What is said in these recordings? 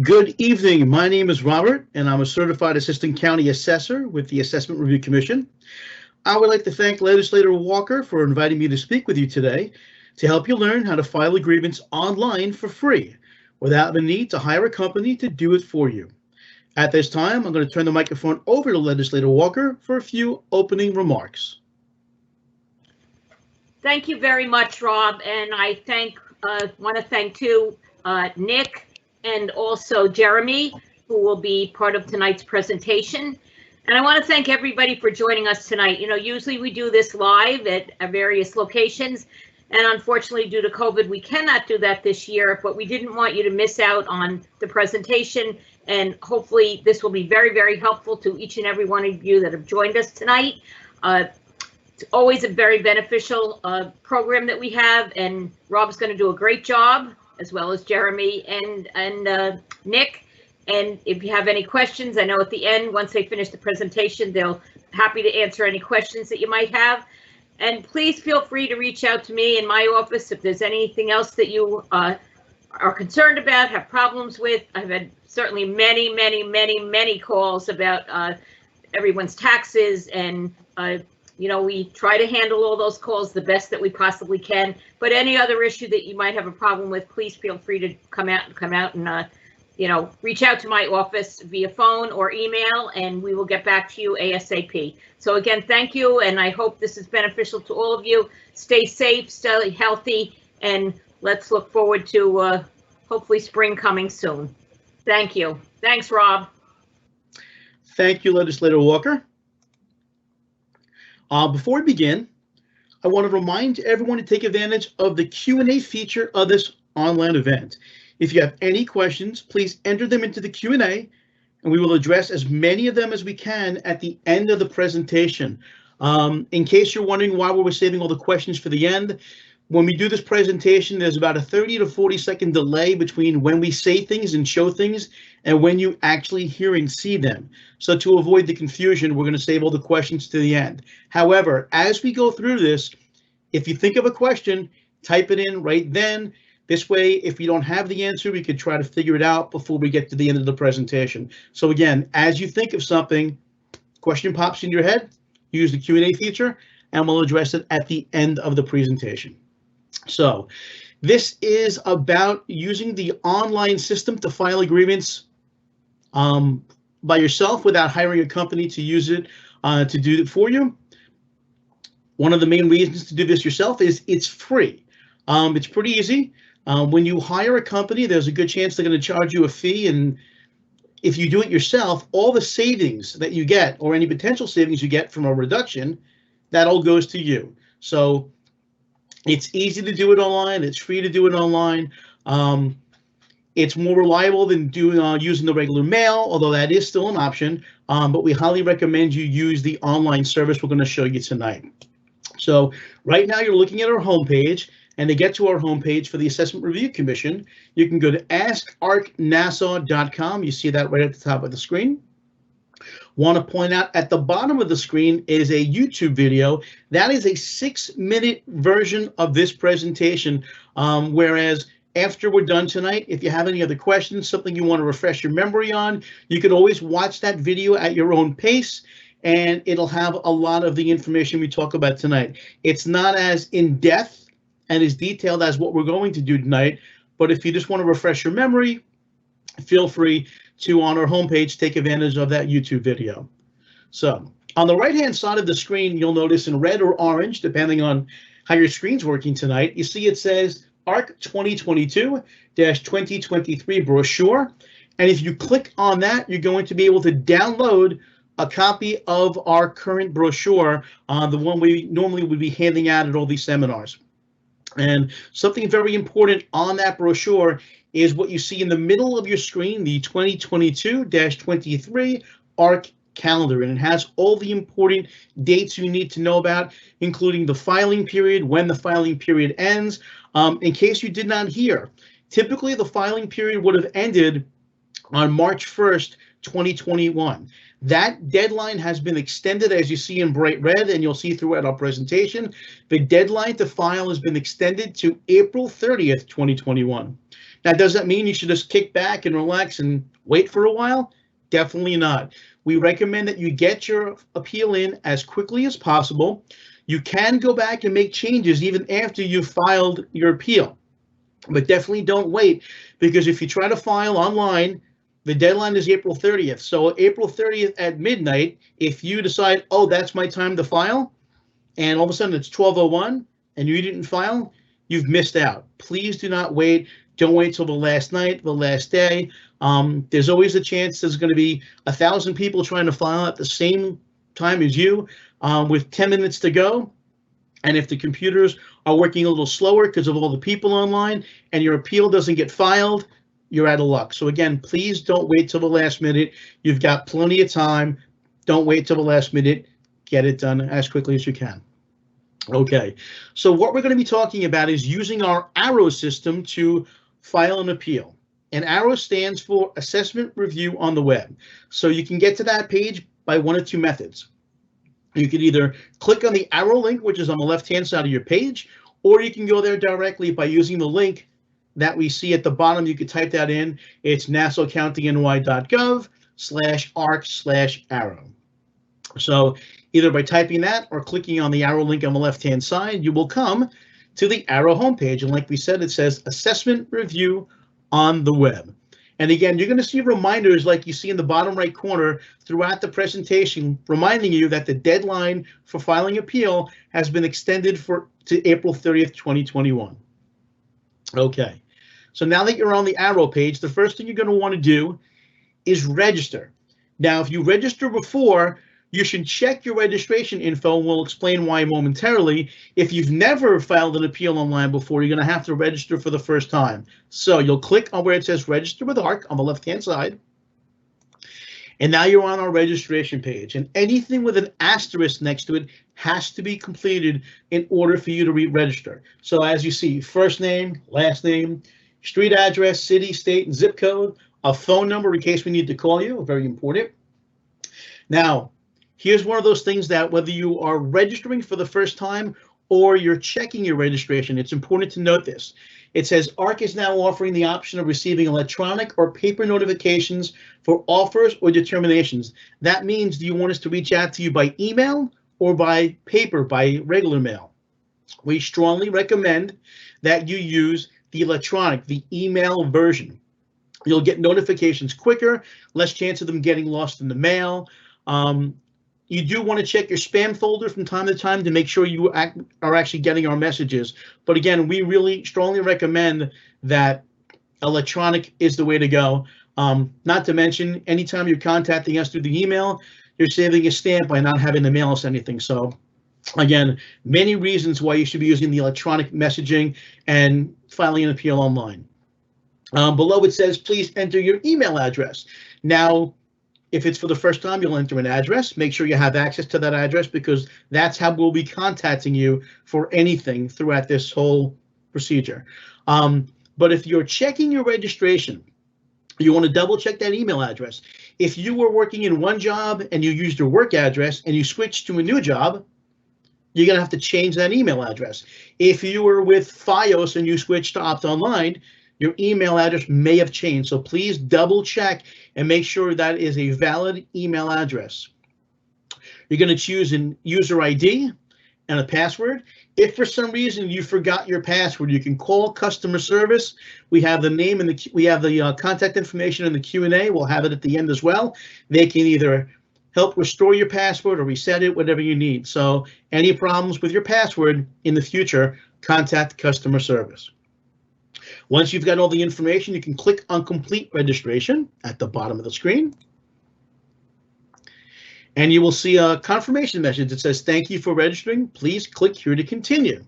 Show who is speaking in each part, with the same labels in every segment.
Speaker 1: Good evening. My name is Robert, and I'm a certified assistant county assessor with the Assessment Review Commission. I would like to thank Legislator Walker for inviting me to speak with you today to help you learn how to file a grievance online for free without the need to hire a company to do it for you. At this time, I'm going to turn the microphone over to Legislator Walker for a few opening remarks.
Speaker 2: Thank you very much, Rob, and I want to thank too Nick and also Jeremy, who will be part of tonight's presentation. And I want to thank everybody for joining us tonight. You know, usually we do this live at various locations, and unfortunately, due to COVID, we cannot do that this year, but we didn't want you to miss out on the presentation, and hopefully this will be very, very helpful to each and every one of you that have joined us tonight. It's always a very beneficial program that we have, and Rob's going to do a great job, as well as Jeremy and Nick. And if you have any questions, I know at the end, once they finish the presentation, they'll be happy to answer any questions that you might have. And please feel free to reach out to me in my office if there's anything else that you are concerned about, have problems with. I've had certainly many calls about everyone's taxes, and you know, we try to handle all those calls the best that we possibly can. But any other issue that you might have a problem with, please feel free to come out and you know, reach out to my office via phone or email, and we will get back to you ASAP. So again, thank you, and I hope this is beneficial to all of you. Stay safe, stay healthy, and let's look forward to hopefully spring coming soon. Thank you. Thanks, Rob.
Speaker 1: Thank you, Legislator Walker. Before we begin, I want to remind everyone to take advantage of the Q&A feature of this online event. If you have any questions, please enter them into the Q&A, and we will address as many of them as we can at the end of the presentation. In case you're wondering why we're saving all the questions for the end, when we do this presentation, there's about a 30 to 40 second delay between when we say things and show things and when you actually hear and see them. So to avoid the confusion, we're going to save all the questions to the end. However, as we go through this, if you think of a question, type it in right then. This way, if you don't have the answer, we could try to figure it out before we get to the end of the presentation. So again, as you think of something, question pops in your head, use the Q&A feature, and we'll address it at the end of the presentation. So this is about using the online system to file a grievance by yourself without hiring a company to use it to do it for you. One of the main reasons to do this yourself is it's free. It's pretty easy. When you hire a company, there's a good chance they're going to charge you a fee, and if you do it yourself, all the savings that you get or any potential savings you get from a reduction, that all goes to you. So it's easy to do it online. It's free to do it online. It's more reliable than doing using the regular mail, although that is still an option. But we highly recommend you use the online service we're going to show you tonight. So right now you're looking at our homepage, and to get to our homepage for the Assessment Review Commission, you can go to askarcnassau.com. You see that right at the top of the screen. Want to point out at the bottom of the screen is a YouTube video. That is a 6-minute version of this presentation, whereas after we're done tonight, if you have any other questions, something you want to refresh your memory on, you can always watch that video at your own pace, and it'll have a lot of the information we talk about tonight. It's not as in-depth and as detailed as what we're going to do tonight, but if you just want to refresh your memory, feel free to, on our homepage, take advantage of that YouTube video. So on the right-hand side of the screen, you'll notice in red or orange, depending on how your screen's working tonight, you see it says ARC 2022-2023 brochure. And if you click on that, you're going to be able to download a copy of our current brochure, the one we normally would be handing out at all these seminars. And something very important on that brochure is what you see in the middle of your screen, the 2022-23 ARC calendar, and it has all the important dates you need to know about, including the filing period, when the filing period ends. In case you did not hear, typically the filing period would have ended on March 1st, 2021. That deadline has been extended, as you see in bright red, and you'll see throughout our presentation. The deadline to file has been extended to April 30th, 2021. Now, does that mean you should just kick back and relax and wait for a while? Definitely not. We recommend that you get your appeal in as quickly as possible. You can go back and make changes even after you filed your appeal, but definitely don't wait, because if you try to file online, the deadline is April 30th. So April 30th at midnight, if you decide, oh, that's my time to file, and all of a sudden it's 12:01 and you didn't file, you've missed out. Please do not wait. Don't wait till the last night, the last day. There's always a chance there's going to be 1,000 people trying to file at the same time as you, with 10 minutes to go. And if the computers are working a little slower because of all the people online and your appeal doesn't get filed, you're out of luck. So again, please don't wait till the last minute. You've got plenty of time. Don't wait till the last minute. Get it done as quickly as you can. Okay, so what we're going to be talking about is using our ARROW system to file an appeal. And ARROW stands for Assessment Review on the Web. So you can get to that page by one of two methods. You can either click on the ARROW link, which is on the left-hand side of your page, or you can go there directly by using the link that we see at the bottom. You can type that in. It's nassaucountiny.gov/arc/ARROW. So either by typing that or clicking on the ARROW link on the left-hand side, you will come to the ARROW homepage. And like we said, it says Assessment Review on the Web. And again, you're going to see reminders like you see in the bottom right corner throughout the presentation, reminding you that the deadline for filing appeal has been extended to April 30th, 2021. Okay, so now that you're on the ARROW page, the first thing you're going to want to do is register. Now, if you register before, you should check your registration info, and we'll explain why momentarily. If you've never filed an appeal online before, you're going to have to register for the first time. So you'll click on where it says Register with ARC on the left-hand side. And now you're on our registration page. And anything with an asterisk next to it has to be completed in order for you to re-register. So as you see, first name, last name, street address, city, state, and zip code, a phone number in case we need to call you, very important. Now, here's one of those things that whether you are registering for the first time or you're checking your registration, it's important to note this. It says ARC is now offering the option of receiving electronic or paper notifications for offers or determinations. That means, do you want us to reach out to you by email or by paper, by regular mail? We strongly recommend that you use the electronic, the email version. You'll get notifications quicker, less chance of them getting lost in the mail. You do want to check your spam folder from time to time to make sure you are actually getting our messages. But again, we really strongly recommend that electronic is the way to go. Not to mention, anytime you're contacting us through the email, you're saving a stamp by not having to mail us anything. So again, many reasons why you should be using the electronic messaging and filing an appeal online. Below it says, please enter your email address. Now, if it's for the first time, you'll enter an address. Make sure you have access to that address because that's how we'll be contacting you for anything throughout this whole procedure. But if you're checking your registration, you want to double check that email address. If you were working in one job and you used your work address and you switched to a new job, you're going to have to change that email address. If you were with FiOS and you switched to Opt Online, your email address may have changed. So please double check and make sure that is a valid email address. You're going to choose an user ID and a password. If for some reason you forgot your password, you can call customer service. We have the name and we have the contact information in the Q&A. We'll have it at the end as well. They can either help restore your password or reset it, whatever you need. So any problems with your password in the future, contact customer service. Once you've got all the information, you can click on Complete Registration at the bottom of the screen. And you will see a confirmation message that says, thank you for registering. Please click here to continue.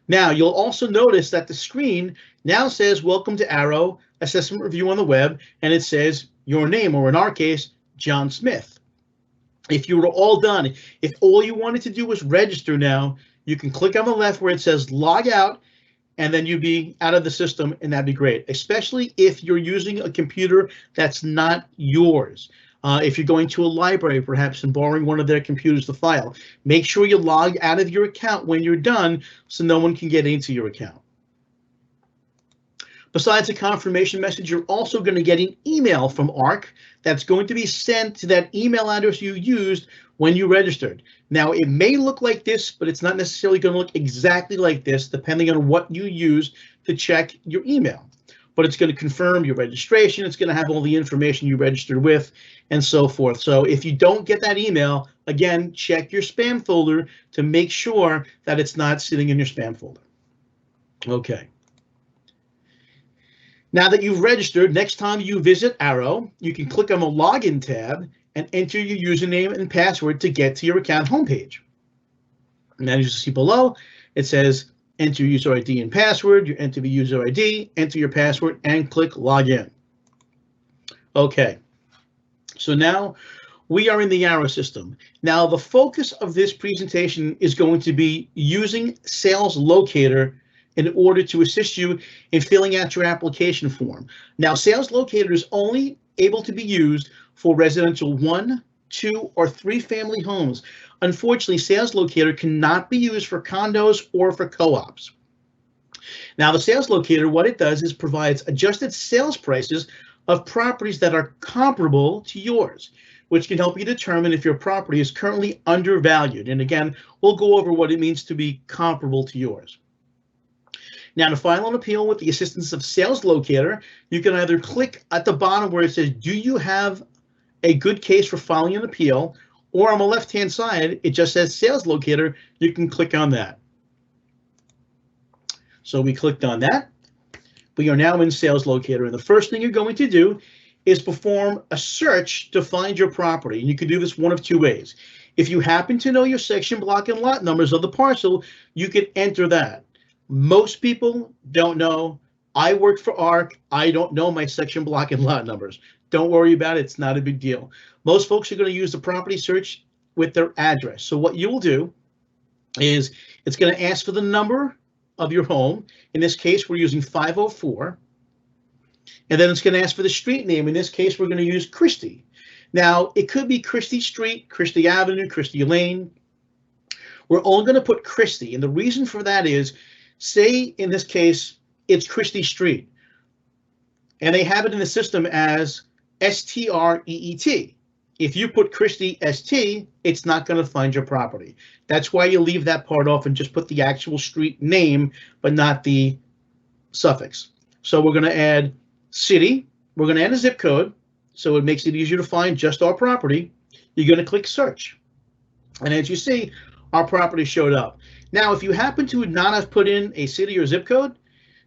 Speaker 1: Now, you'll also notice that the screen now says, welcome to ARROW, Assessment Review on the Web, and it says your name, or in our case, John Smith. If you were all done, if all you wanted to do was register now, you can click on the left where it says log out, and then you'd be out of the system, and that'd be great, especially if you're using a computer that's not yours. If you're going to a library, perhaps, and borrowing one of their computers to file, make sure you log out of your account when you're done so no one can get into your account. Besides a confirmation message, you're also going to get an email from ARC that's going to be sent to that email address you used when you registered. Now, it may look like this, but it's not necessarily going to look exactly like this, depending on what you use to check your email. But it's going to confirm your registration. It's going to have all the information you registered with and so forth. So if you don't get that email, again, check your spam folder to make sure that it's not sitting in your spam folder. Okay. Now that you've registered, next time you visit Arrow, you can click on the Login tab and enter your username and password to get to your account homepage. And as you see below, it says enter user ID and password. You enter the user ID, enter your password, and click Login. Okay, so now we are in the Arrow system. Now the focus of this presentation is going to be using Sales Locator in order to assist you in filling out your application form. Now, Sales Locator is only able to be used for residential 1, 2, or 3 family homes. Unfortunately, Sales Locator cannot be used for condos or for co-ops. Now, the Sales Locator, what it does is provides adjusted sales prices of properties that are comparable to yours, which can help you determine if your property is currently undervalued. And again, we'll go over what it means to be comparable to yours. Now, to file an appeal with the assistance of Sales Locator, you can either click at the bottom where it says, do you have a good case for filing an appeal? Or on the left-hand side, it just says Sales Locator. You can click on that. So we clicked on that. We are now in Sales Locator. And the first thing you're going to do is perform a search to find your property. And you can do this one of 2 ways. If you happen to know your section, block, and lot numbers of the parcel, you can enter that. Most people don't know. I work for ARC. I don't know my section, block, and lot numbers. Don't worry about it. It's not a big deal. Most folks are going to use the property search with their address. So what you will do is it's going to ask for the number of your home. In this case, we're using 504. And then it's going to ask for the street name. In this case, we're going to use Christie. Now, it could be Christie Street, Christie Avenue, Christie Lane. We're only going to put Christie. And the reason for that is, say, in this case, it's Christie Street, and they have it in the system as STREET. If you put Christie ST, it's not going to find your property. That's why you leave that part off and just put the actual street name, but not the suffix. So we're going to add city. We're going to add a zip code, so it makes it easier to find just our property. You're going to click search. And as you see, our property showed up. Now, if you happen to not have put in a city or zip code,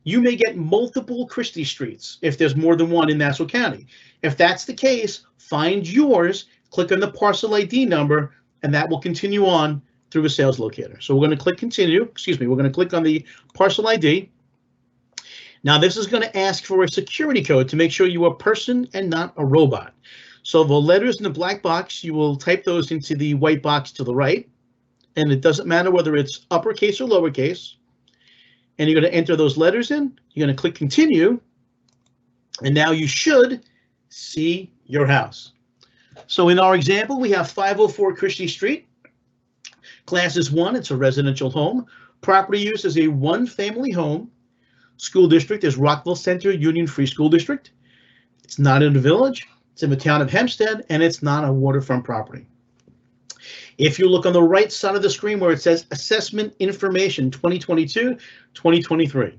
Speaker 1: you may get multiple Christie Streets if there's more than one in Nassau County. If that's the case, find yours, click on the parcel ID number, and that will continue on through a Sales Locator. So we're going to click continue. Excuse me, we're going to click on the parcel ID. Now, this is going to ask for a security code to make sure you are a person and not a robot. So the letters in the black box, you will type those into the white box to the right. And it doesn't matter whether it's uppercase or lowercase. And you're going to enter those letters in. You're going to click continue. And now you should see your house. So in our example, we have 504 Christie Street. Class is 1. It's a residential home. Property use is a 1-family home. School district is Rockville Center Union Free School District. It's not in the village. It's in the town of Hempstead, and it's not a waterfront property. If you look on the right side of the screen where it says Assessment Information 2022-2023,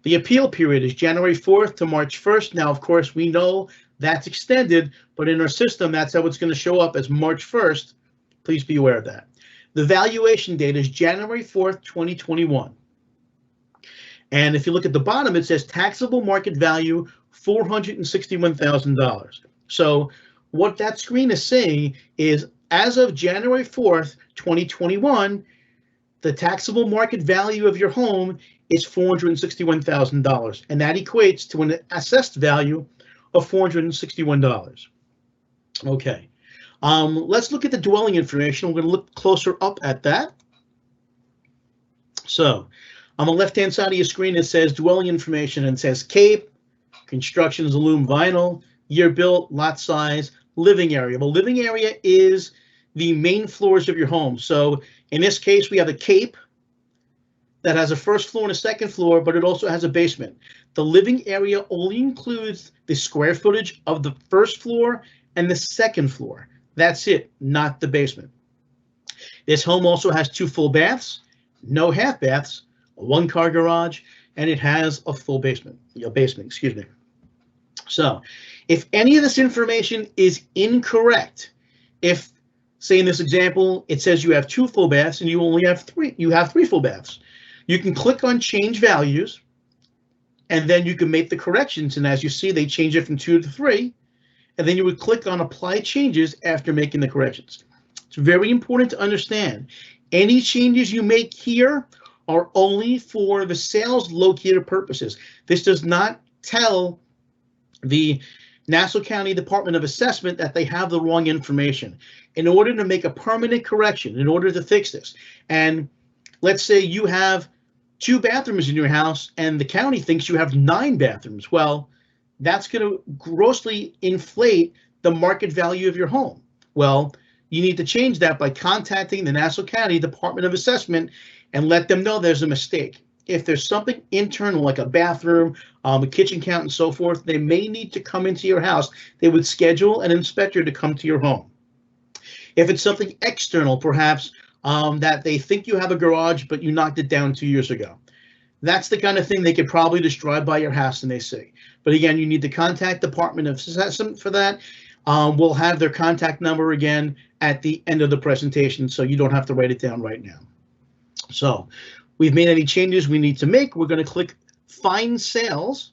Speaker 1: the appeal period is January 4th to March 1st. Now, of course, we know that's extended, but in our system, that's how it's going to show up as March 1st. Please be aware of that. The valuation date is January 4th, 2021. And if you look at the bottom, it says taxable market value, $461,000. So what that screen is saying is, as of January 4th, 2021, the taxable market value of your home is $461,000, and that equates to an assessed value of $461. Okay, let's look at the dwelling information. We're going to look closer up at that. So on the left-hand side of your screen, it says dwelling information, and it says Cape, construction is aluminum vinyl, year built, lot size, living area. Well, living area is the main floors of your home. So in this case, we have a Cape, that has a first floor and a second floor, but it also has a basement. The living area only includes the square footage of the first floor and the second floor. That's it, not the basement. This home also has 2 full baths, no half baths, a 1-car garage, and it has a full basement, excuse me. So if any of this information is incorrect, if, say in this example, it says you have 2 full baths and you only have 3, you have 3 full baths, you can click on change values, and then you can make the corrections. And as you see, they change it from 2 to 3, and then you would click on apply changes after making the corrections. It's very important to understand any changes you make here are only for the sales locator purposes. This does not tell the Nassau County Department of Assessment that they have the wrong information. In order to make a permanent correction, in order to fix this, and let's say you have 2 bathrooms in your house and the county thinks you have 9 bathrooms. Well, that's going to grossly inflate the market value of your home. Well, you need to change that by contacting the Nassau County Department of Assessment and let them know there's a mistake. If there's something internal like a bathroom, a kitchen count, and so forth, they may need to come into your house. They would schedule an inspector to come to your home. If it's something external, perhaps that they think you have a garage, but you knocked it down 2 years ago, that's the kind of thing they could probably just drive by your house and they see. But again, you need to contact Department of Assessment for that. We'll have their contact number again at the end of the presentation, so you don't have to write it down right now. So we've made any changes we need to make. We're going to click Find Sales.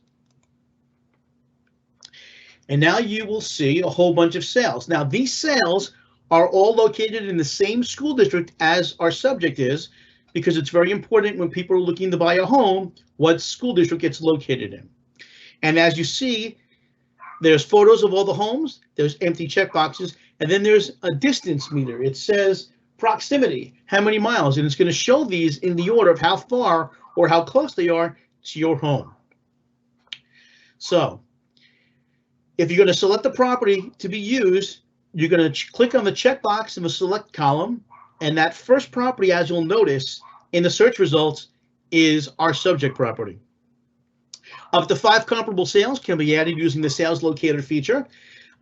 Speaker 1: And now you will see a whole bunch of sales. Now, these sales are all located in the same school district as our subject is, because it's very important when people are looking to buy a home, what school district it's located in. And as you see, there's photos of all the homes, there's empty checkboxes, and then there's a distance meter. It says proximity, how many miles, and it's going to show these in the order of how far or how close they are to your home. So if you're going to select the property to be used, you're going to click on the checkbox in the select column, and that first property, as you'll notice in the search results, is our subject property. Up to 5 comparable sales can be added using the sales locator feature.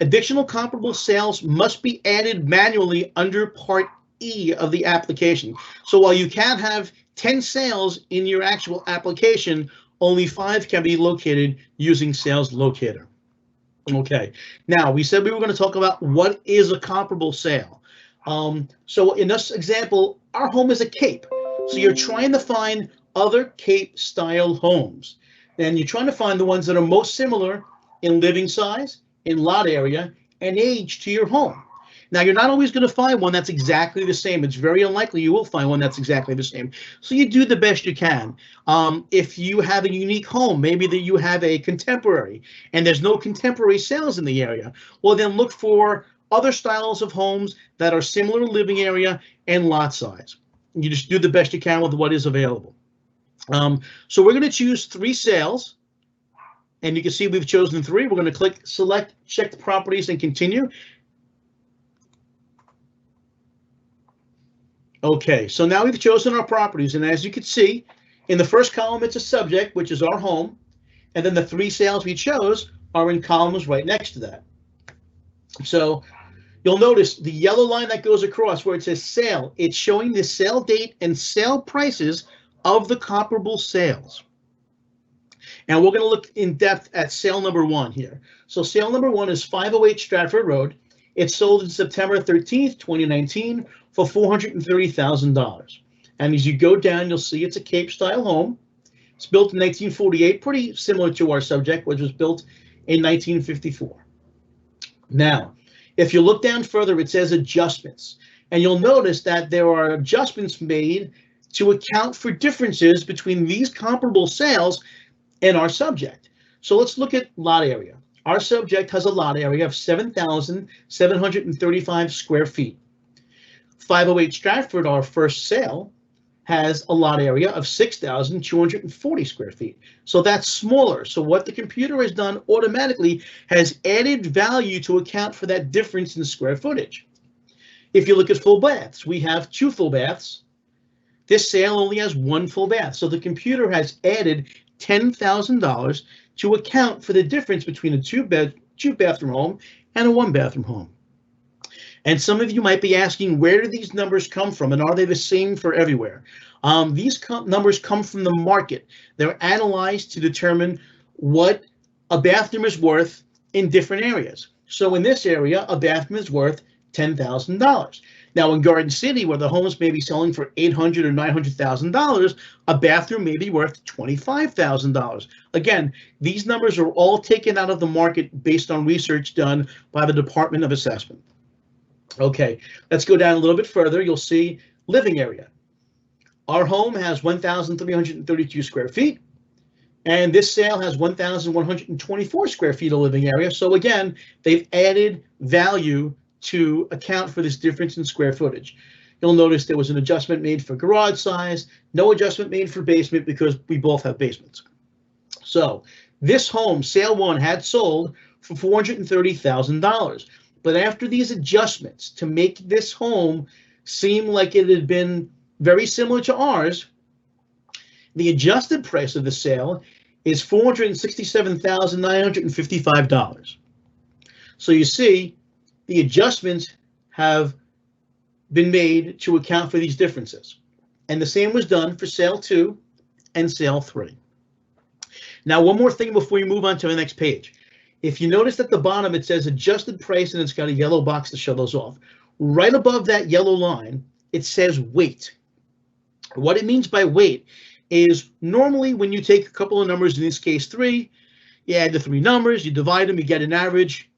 Speaker 1: Additional comparable sales must be added manually under Part E of the application. So while you can have 10 sales in your actual application, only 5 can be located using sales locator. Okay, now we said we were going to talk about what is a comparable sale. So in this example, our home is a Cape. So you're trying to find other Cape style homes. And you're trying to find the ones that are most similar in living size, in lot area, and age to your home. Now, you're not always going to find one that's exactly the same. It's very unlikely you will find one that's exactly the same. So you do the best you can. If you have a unique home, maybe that you have a contemporary, and there's no contemporary sales in the area, well, then look for other styles of homes that are similar living area and lot size. You just do the best you can with what is available. So we're going to choose 3 sales, and you can see we've chosen 3. We're going to click Select Checked Properties and Continue. Okay, so now we've chosen our properties, and as you can see, in the first column, it's a subject, which is our home, and then the 3 sales we chose are in columns right next to that. So you'll notice the yellow line that goes across where it says sale, it's showing the sale date and sale prices of the comparable sales. And we're going to look in depth at sale number 1 here. So sale number 1 is 508 Stratford Road. It sold on September 13th, 2019 for $430,000. And as you go down, you'll see it's a Cape style home. It's built in 1948, pretty similar to our subject, which was built in 1954. Now, if you look down further, it says adjustments. And you'll notice that there are adjustments made to account for differences between these comparable sales and our subject. So let's look at lot area. Our subject has a lot area of 7,735 square feet. 508 Stratford, our first sale, has a lot area of 6,240 square feet. So that's smaller. So what the computer has done automatically has added value to account for that difference in square footage. If you look at full baths, we have 2 full baths. This sale only has one full bath, so the computer has added $10,000 to account for the difference between a two-bathroom home and a one-bathroom home. And some of you might be asking, where do these numbers come from, and are they the same for everywhere? These numbers come from the market. They're analyzed to determine what a bathroom is worth in different areas. So in this area, a bathroom is worth $10,000. Now in Garden City, where the homes may be selling for $800,000 or $900,000, a bathroom may be worth $25,000. Again, these numbers are all taken out of the market based on research done by the Department of Assessment. Okay, let's go down a little bit further. You'll see living area. Our home has 1,332 square feet, and this sale has 1,124 square feet of living area. So again, they've added value to account for this difference in square footage. You'll notice there was an adjustment made for garage size, no adjustment made for basement because we both have basements. So this home, sale one, had sold for $430,000. But after these adjustments to make this home seem like it had been very similar to ours, the adjusted price of the sale is $467,955. So you see, the adjustments have been made to account for these differences. And the same was done for sale 2 and sale 3. Now, one more thing before we move on to the next page. If you notice at the bottom, it says adjusted price, and it's got a yellow box to show those off. Right above that yellow line, it says weight. What it means by weight is normally when you take a couple of numbers, in this case 3, you add the 3 numbers, you divide them, you get an average.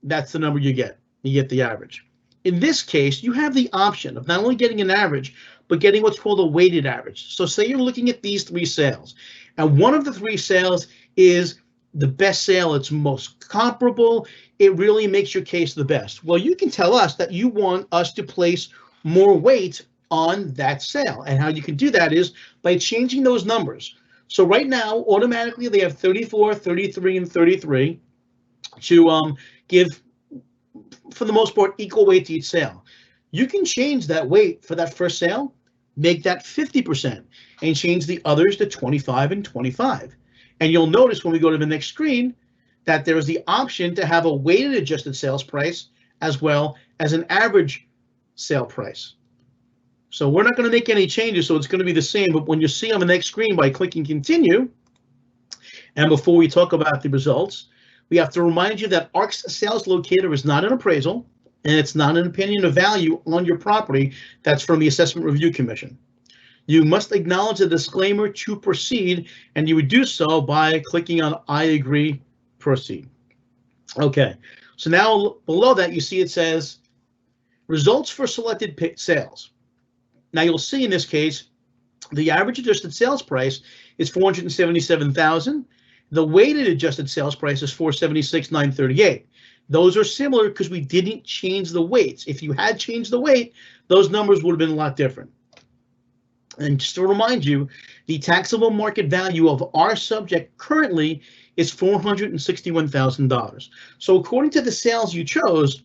Speaker 1: That's the number you get. You get the average. In this case, you have the option of not only getting an average, but getting what's called a weighted average. So say you're looking at these 3 sales, and one of the 3 sales is the best sale, it's most comparable, it really makes your case the best. Well, you can tell us that you want us to place more weight on that sale. And how you can do that is by changing those numbers. So right now, automatically, they have 34, 33, and 33 to give, for the most part, equal weight to each sale. You can change that weight for that first sale, make that 50%, and change the others to 25 and 25. And you'll notice when we go to the next screen that there is the option to have a weighted adjusted sales price as well as an average sale price. So we're not going to make any changes, so it's going to be the same. But when you see on the next screen by clicking continue, and before we talk about the results, we have to remind you that ARC's sales locator is not an appraisal, and it's not an opinion of value on your property. That's from the Assessment Review Commission. You must acknowledge the disclaimer to proceed, and you would do so by clicking on I agree, proceed. Okay, so now below that you see it says results for selected sales. Now you'll see in this case, the average adjusted sales price is $477,000. The weighted adjusted sales price is $476,938. Those are similar because we didn't change the weights. If you had changed the weight, those numbers would have been a lot different. And just to remind you, the taxable market value of our subject currently is $461,000. So according to the sales you chose,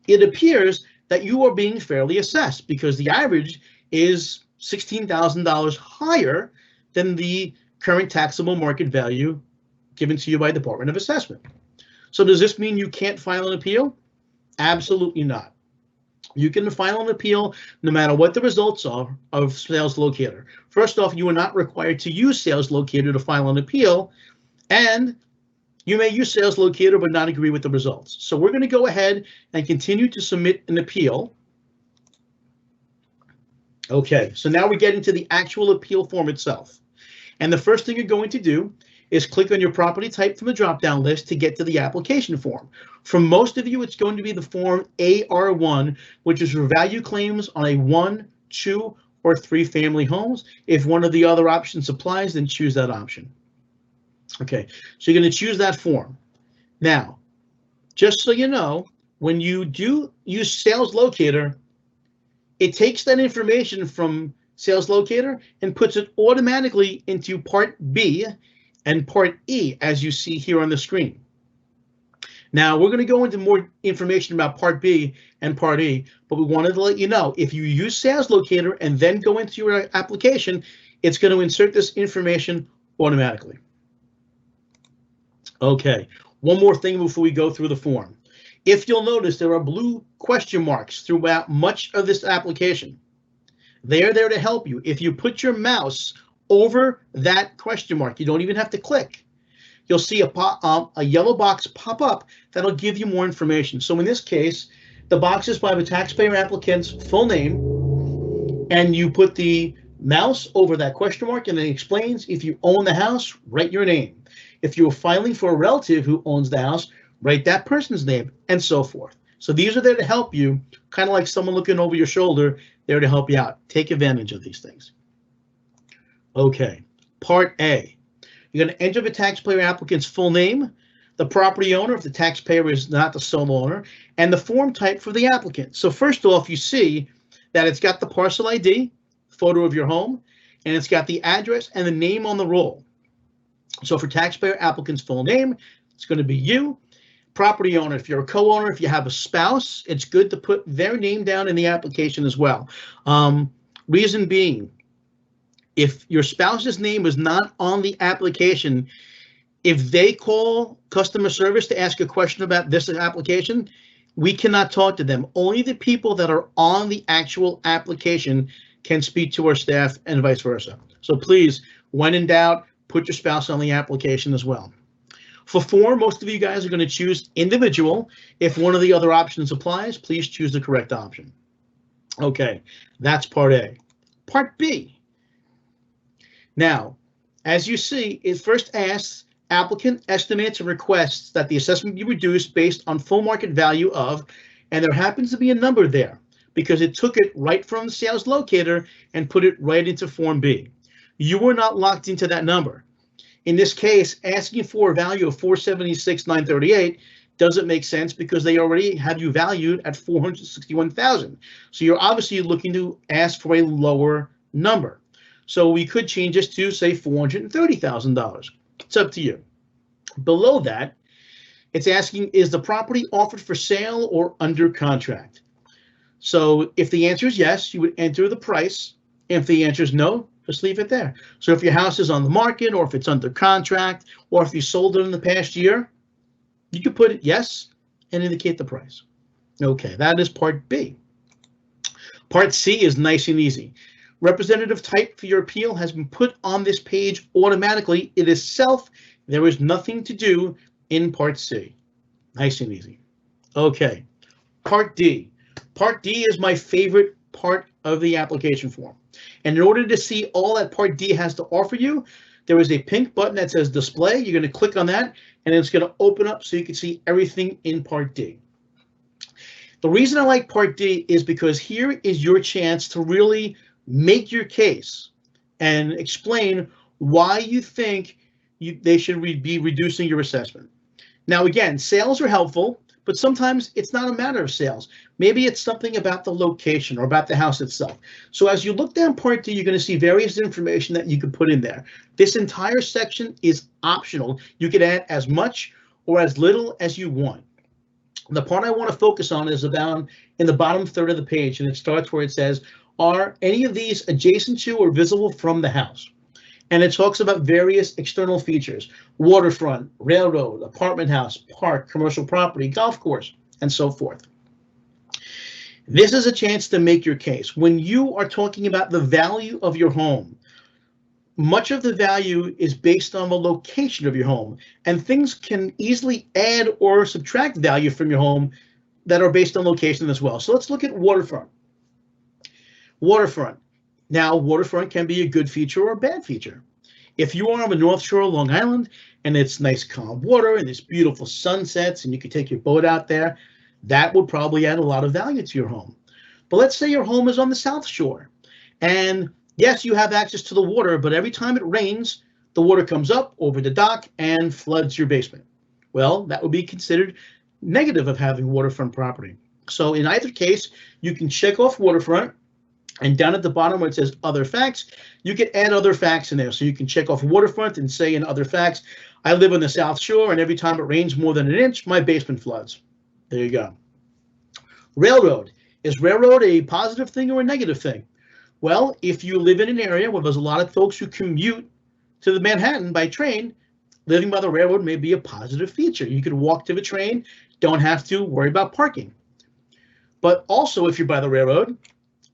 Speaker 1: it appears that you are being fairly assessed because the average is $16,000 higher than the current taxable market value given to you by the Department of Assessment. So does this mean you can't file an appeal? Absolutely not. You can file an appeal no matter what the results are of Sales Locator. First off, you are not required to use Sales Locator to file an appeal, and you may use Sales Locator but not agree with the results. So we're going to go ahead and continue to submit an appeal. Okay, so now we get into the actual appeal form itself. And the first thing you're going to do is click on your property type from the drop-down list to get to the application form. For most of you, it's going to be the form AR1, which is for value claims on a 1, 2, or 3 family homes. If one of the other options applies, then choose that option. Okay, so you're going to choose that form. Now, just so you know, when you do use Sales Locator, it takes that information from Sales Locator and puts it automatically into Part B and Part E, as you see here on the screen. Now, we're going to go into more information about Part B and Part E, but we wanted to let you know, if you use Sales Locator and then go into your application, it's going to insert this information automatically. Okay, one more thing before we go through the form. If you'll notice, there are blue question marks throughout much of this application. They are there to help you. If you put your mouse over that question mark, you don't even have to click. You'll see a yellow box pop up that'll give you more information. So in this case, the box is by the taxpayer applicant's full name, and you put the mouse over that question mark, and it explains if you own the house, write your name. If you're filing for a relative who owns the house, write that person's name, and so forth. So these are there to help you, kind of like someone looking over your shoulder, there to help you out. Take advantage of these things. Okay, Part A. You're going to enter the taxpayer applicant's full name, the property owner if the taxpayer is not the sole owner, and the form type for the applicant. So first off, you see that it's got the parcel ID, photo of your home, and it's got the address and the name on the roll. So for taxpayer applicant's full name, it's going to be you. Property owner, if you're a co-owner, if you have a spouse, it's good to put their name down in the application as well. Reason being, if your spouse's name is not on the application, if they call customer service to ask a question about this application, we cannot talk to them. Only the people that are on the actual application can speak to our staff and vice versa. So please, when in doubt, put your spouse on the application as well. For form, most of you guys are going to choose individual. If one of the other options applies, please choose the correct option. Okay, that's Part A. Part B. Now, as you see, it first asks applicant estimates and requests that the assessment be reduced based on full market value of, and there happens to be a number there because it took it right from the sales locator and put it right into Form B. You were not locked into that number. In this case, asking for a value of $476,938 doesn't make sense because they already have you valued at $461,000. So you're obviously looking to ask for a lower number. So we could change this to, say, $430,000. It's up to you. Below that, it's asking, is the property offered for sale or under contract? So if the answer is yes, you would enter the price. If the answer is no, just leave it there. So if your house is on the market, or if it's under contract, or if you sold it in the past year, you could put it yes and indicate the price. Okay, that is Part B. Part C is nice and easy. Representative type for your appeal has been put on this page automatically. It is self. There is nothing to do in Part C. Nice and easy. Okay, Part D. Part D is my favorite part of the application form. And in order to see all that Part D has to offer you, there is a pink button that says display. You're going to click on that, and it's going to open up so you can see everything in Part D. The reason I like Part D is because here is your chance to really make your case and explain why you think they should be reducing your assessment. Now, again, sales are helpful, but sometimes it's not a matter of sales. Maybe it's something about the location or about the house itself. So as you look down Part D, you're going to see various information that you can put in there. This entire section is optional. You can add as much or as little as you want. The part I want to focus on is about in the bottom third of the page, and it starts where it says, are any of these adjacent to or visible from the house? And it talks about various external features: waterfront, railroad, apartment house, park, commercial property, golf course, and so forth. This is a chance to make your case. When you are talking about the value of your home, much of the value is based on the location of your home, and things can easily add or subtract value from your home that are based on location as well. So let's look at waterfront. Waterfront. Now, waterfront can be a good feature or a bad feature. If you are on the North Shore of Long Island and it's nice calm water and there's beautiful sunsets and you can take your boat out there, that would probably add a lot of value to your home. But let's say your home is on the South Shore, and yes, you have access to the water, but every time it rains, the water comes up over the dock and floods your basement. Well, that would be considered negative of having waterfront property. So in either case, you can check off waterfront And down at the bottom where it says other facts, you can add other facts in there. So you can check off waterfront and say in other facts, I live on the South Shore, and every time it rains more than an inch, my basement floods. There you go. Railroad. Is railroad a positive thing or a negative thing? Well, if you live in an area where there's a lot of folks who commute to the Manhattan by train, living by the railroad may be a positive feature. You could walk to the train, don't have to worry about parking. But also, if you're by the railroad,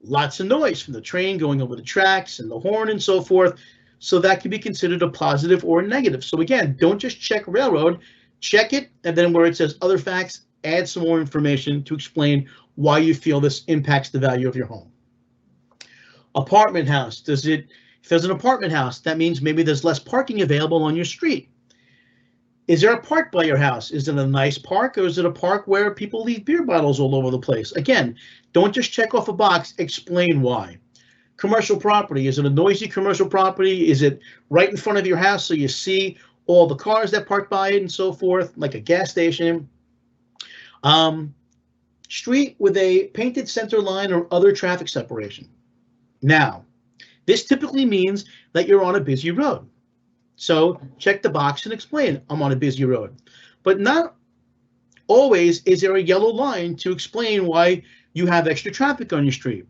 Speaker 1: lots of noise from the train going over the tracks and the horn and so forth. So that can be considered a positive or a negative. So again, don't just check railroad, check it, and then where it says other facts, add some more information to explain why you feel this impacts the value of your home. Apartment house. If there's an apartment house, that means maybe there's less parking available on your street. Is there a park by your house? Is it a nice park, or is it a park where people leave beer bottles all over the place? Again, don't just check off a box, explain why. Commercial property. Is it a noisy commercial property? Is it right in front of your house so you see all the cars that park by it and so forth, like a gas station? Street with a painted center line or other traffic separation. Now, this typically means that you're on a busy road. So check the box and explain, I'm on a busy road. But not always is there a yellow line to explain why you have extra traffic on your street.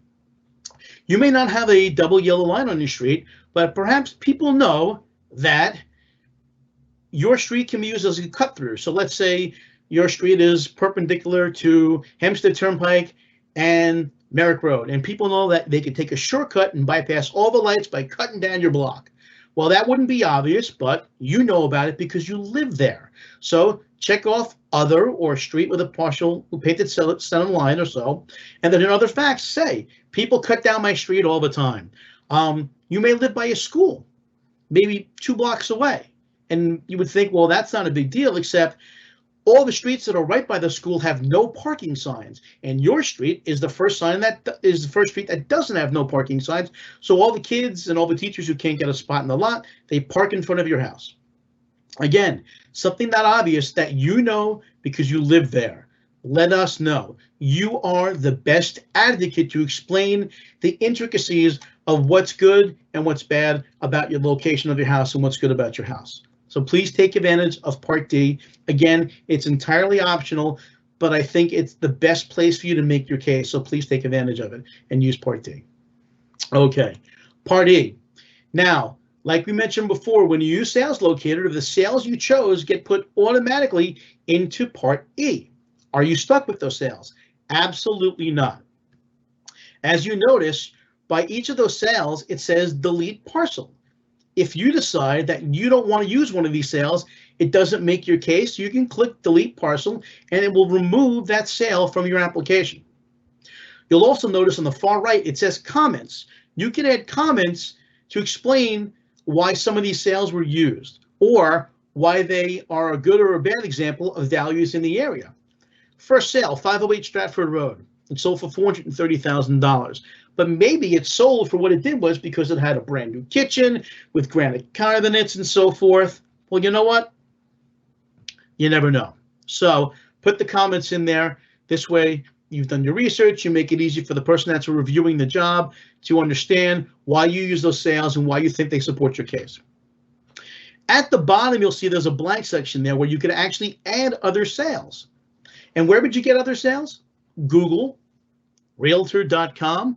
Speaker 1: You may not have a double yellow line on your street, but perhaps people know that your street can be used as a cut through. So let's say your street is perpendicular to Hempstead Turnpike and Merrick Road, and people know that they can take a shortcut and bypass all the lights by cutting down your block. Well, that wouldn't be obvious, but you know about it because you live there. So check off other or street with a partial painted center line or so. And then in other facts, say, people cut down my street all the time. You may live by a school, maybe 2 blocks away. And you would think, well, that's not a big deal, except all the streets that are right by the school have no parking signs, and your street is the first street that doesn't have no parking signs. So all the kids and all the teachers who can't get a spot in the lot, they park in front of your house. Again, something that obvious that you know because you live there. Let us know. You are the best advocate to explain the intricacies of what's good and what's bad about your location of your house and what's good about your house. So please take advantage of Part D. Again, it's entirely optional, but I think it's the best place for you to make your case. So please take advantage of it and use Part D. Okay, Part E. Now, like we mentioned before, when you use Sales Locator, the sales you chose get put automatically into Part E. Are you stuck with those sales? Absolutely not. As you notice, by each of those sales, it says delete parcel. If you decide that you don't want to use one of these sales, it doesn't make your case, you can click delete parcel and it will remove that sale from your application. You'll also notice on the far right, it says comments. You can add comments to explain why some of these sales were used or why they are a good or a bad example of values in the area. First sale, 508 Stratford Road. It sold for $430,000. But maybe it sold for what it did was because it had a brand new kitchen with granite cabinets and so forth. Well, you know what? You never know. So put the comments in there. This way, you've done your research. You make it easy for the person that's reviewing the job to understand why you use those sales and why you think they support your case. At the bottom, you'll see there's a blank section there where you can actually add other sales. And where would you get other sales? Google, Realtor.com.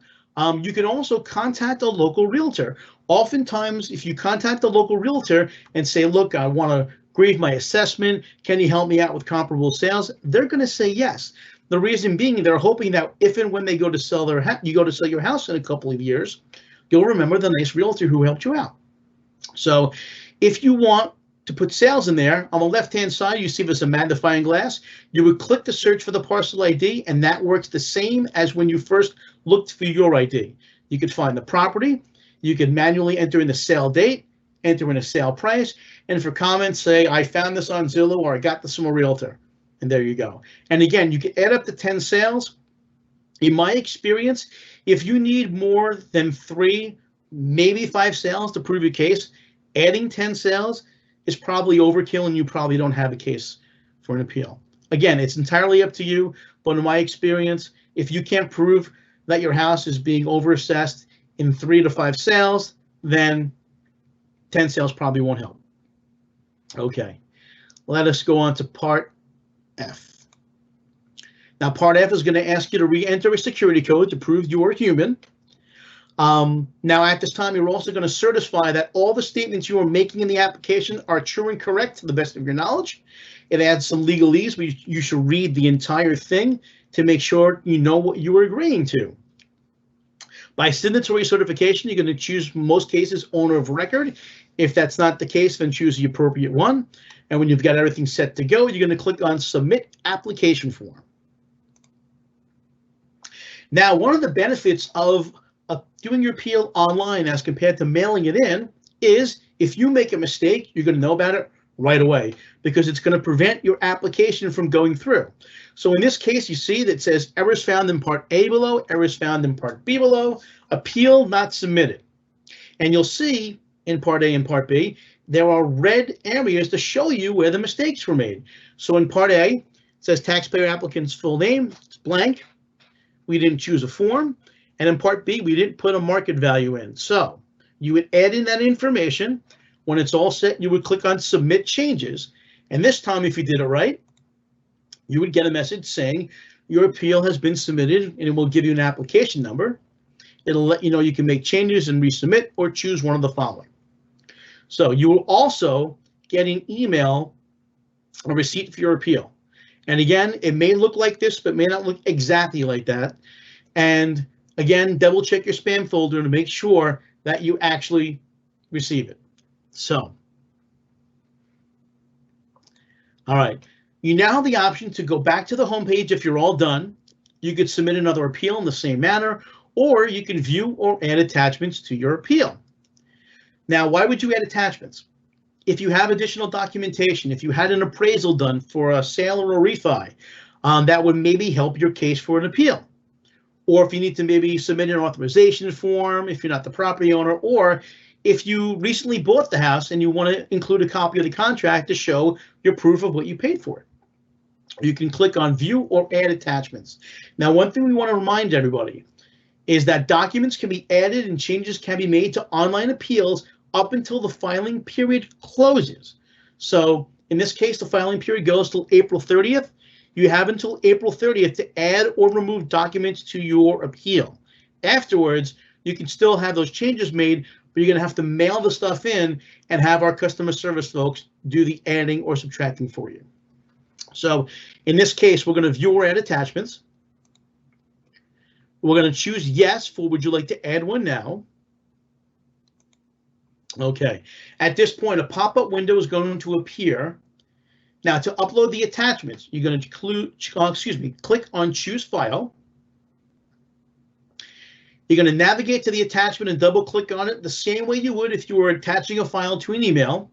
Speaker 1: You can also contact a local realtor. Oftentimes, if you contact a local realtor and say, look, I want to grieve my assessment, can you help me out with comparable sales? They're going to say yes. The reason being, they're hoping that if and when they go to sell you go to sell your house in a couple of years, you'll remember the nice realtor who helped you out. So if you want to put sales in there, on the left-hand side, you see there's a magnifying glass. You would click the search for the parcel ID, and that works the same as when you first looked for your ID. You could find the property. You could manually enter in the sale date, enter in a sale price, and for comments, say, I found this on Zillow or I got this from a realtor. And there you go. And again, you can add up to 10 sales. In my experience, if you need more than 3, maybe 5 sales to prove your case, adding 10 sales is probably overkill and you probably don't have a case for an appeal. Again, it's entirely up to you, but in my experience, if you can't prove that your house is being overassessed in 3 to 5 sales, then 10 sales probably won't help. Okay, let us go on to Part F. Now, Part F is going to ask you to re-enter a security code to prove you are human. Now, at this time, you're also going to certify that all the statements you are making in the application are true and correct to the best of your knowledge. It adds some legalese, but you should read the entire thing to make sure you know what you are agreeing to. By signatory certification, you're going to choose, in most cases, owner of record. If that's not the case, then choose the appropriate one. And when you've got everything set to go, you're going to click on Submit Application Form. Now, one of the benefits of doing your appeal online as compared to mailing it in is if you make a mistake, you're going to know about it right away because it's going to prevent your application from going through. So in this case, you see that it says errors found in Part A below, errors found in Part B below, appeal not submitted. And you'll see in Part A and Part B, there are red areas to show you where the mistakes were made. So in Part A, it says taxpayer applicant's full name, it's blank. We didn't choose a form. And in Part B, we didn't put a market value in. So you would add in that information. When it's all set, you would click on Submit Changes. And this time, if you did it right, you would get a message saying your appeal has been submitted, and it will give you an application number. It'll let you know you can make changes and resubmit or choose one of the following. So you will also get an email, a receipt for your appeal. And again, it may look like this, but may not look exactly like that. And again, double check your spam folder to make sure that you actually receive it. So, all right, you now have the option to go back to the home page if you're all done. You could submit another appeal in the same manner, or you can view or add attachments to your appeal. Now, why would you add attachments? If you have additional documentation, if you had an appraisal done for a sale or a refi, that would maybe help your case for an appeal. Or if you need to maybe submit an authorization form, if you're not the property owner, or if you recently bought the house and you want to include a copy of the contract to show your proof of what you paid for it. You can click on View or Add Attachments. Now, one thing we want to remind everybody is that documents can be added and changes can be made to online appeals up until the filing period closes. So in this case, the filing period goes till April 30th. You have until April 30th to add or remove documents to your appeal. Afterwards, you can still have those changes made, but you're going to have to mail the stuff in and have our customer service folks do the adding or subtracting for you. So in this case, we're going to view or add attachments. We're going to choose yes for would you like to add one now. Okay, at this point, a pop-up window is going to appear. Now, to upload the attachments, you're going to click on Choose File. You're going to navigate to the attachment and double-click on it the same way you would if you were attaching a file to an email.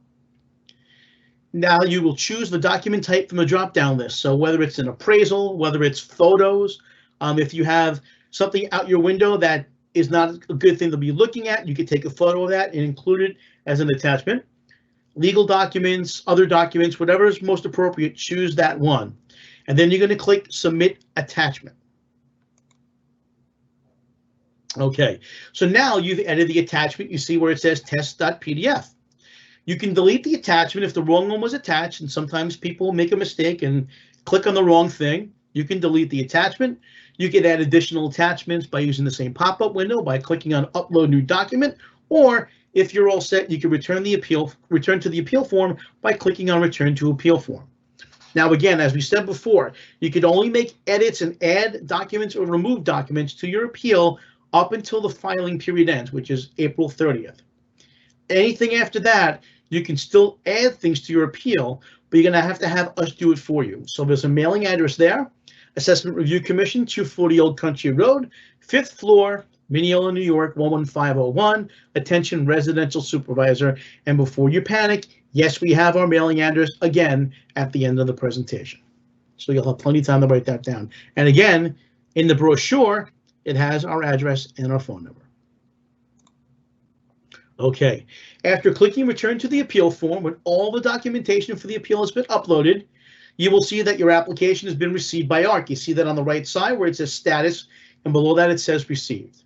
Speaker 1: Now, you will choose the document type from the drop-down list. So whether it's an appraisal, whether it's photos, if you have something out your window that is not a good thing to be looking at, you could take a photo of that and include it as an attachment. Legal documents, other documents, whatever is most appropriate, choose that one. And then you're going to click Submit Attachment. Okay, so now you've edited the attachment. You see where it says test.pdf. You can delete the attachment if the wrong one was attached, and sometimes people make a mistake and click on the wrong thing. You can delete the attachment. You can add additional attachments by using the same pop-up window by clicking on Upload New Document, or if you're all set, you can return to the appeal form by clicking on Return to Appeal Form. Now, again, as we said before, you can only make edits and add documents or remove documents to your appeal up until the filing period ends, which is April 30th. Anything after that, you can still add things to your appeal, but you're going to have us do it for you. So there's a mailing address there. Assessment Review Commission, 240 Old Country Road, 5th floor, Mineola, New York, 11501. Attention, residential supervisor. And before you panic, yes, we have our mailing address again at the end of the presentation. So you'll have plenty of time to write that down. And again, in the brochure, it has our address and our phone number. Okay, after clicking Return to the Appeal Form, when all the documentation for the appeal has been uploaded, you will see that your application has been received by ARC. You see that on the right side where it says Status and below that it says received.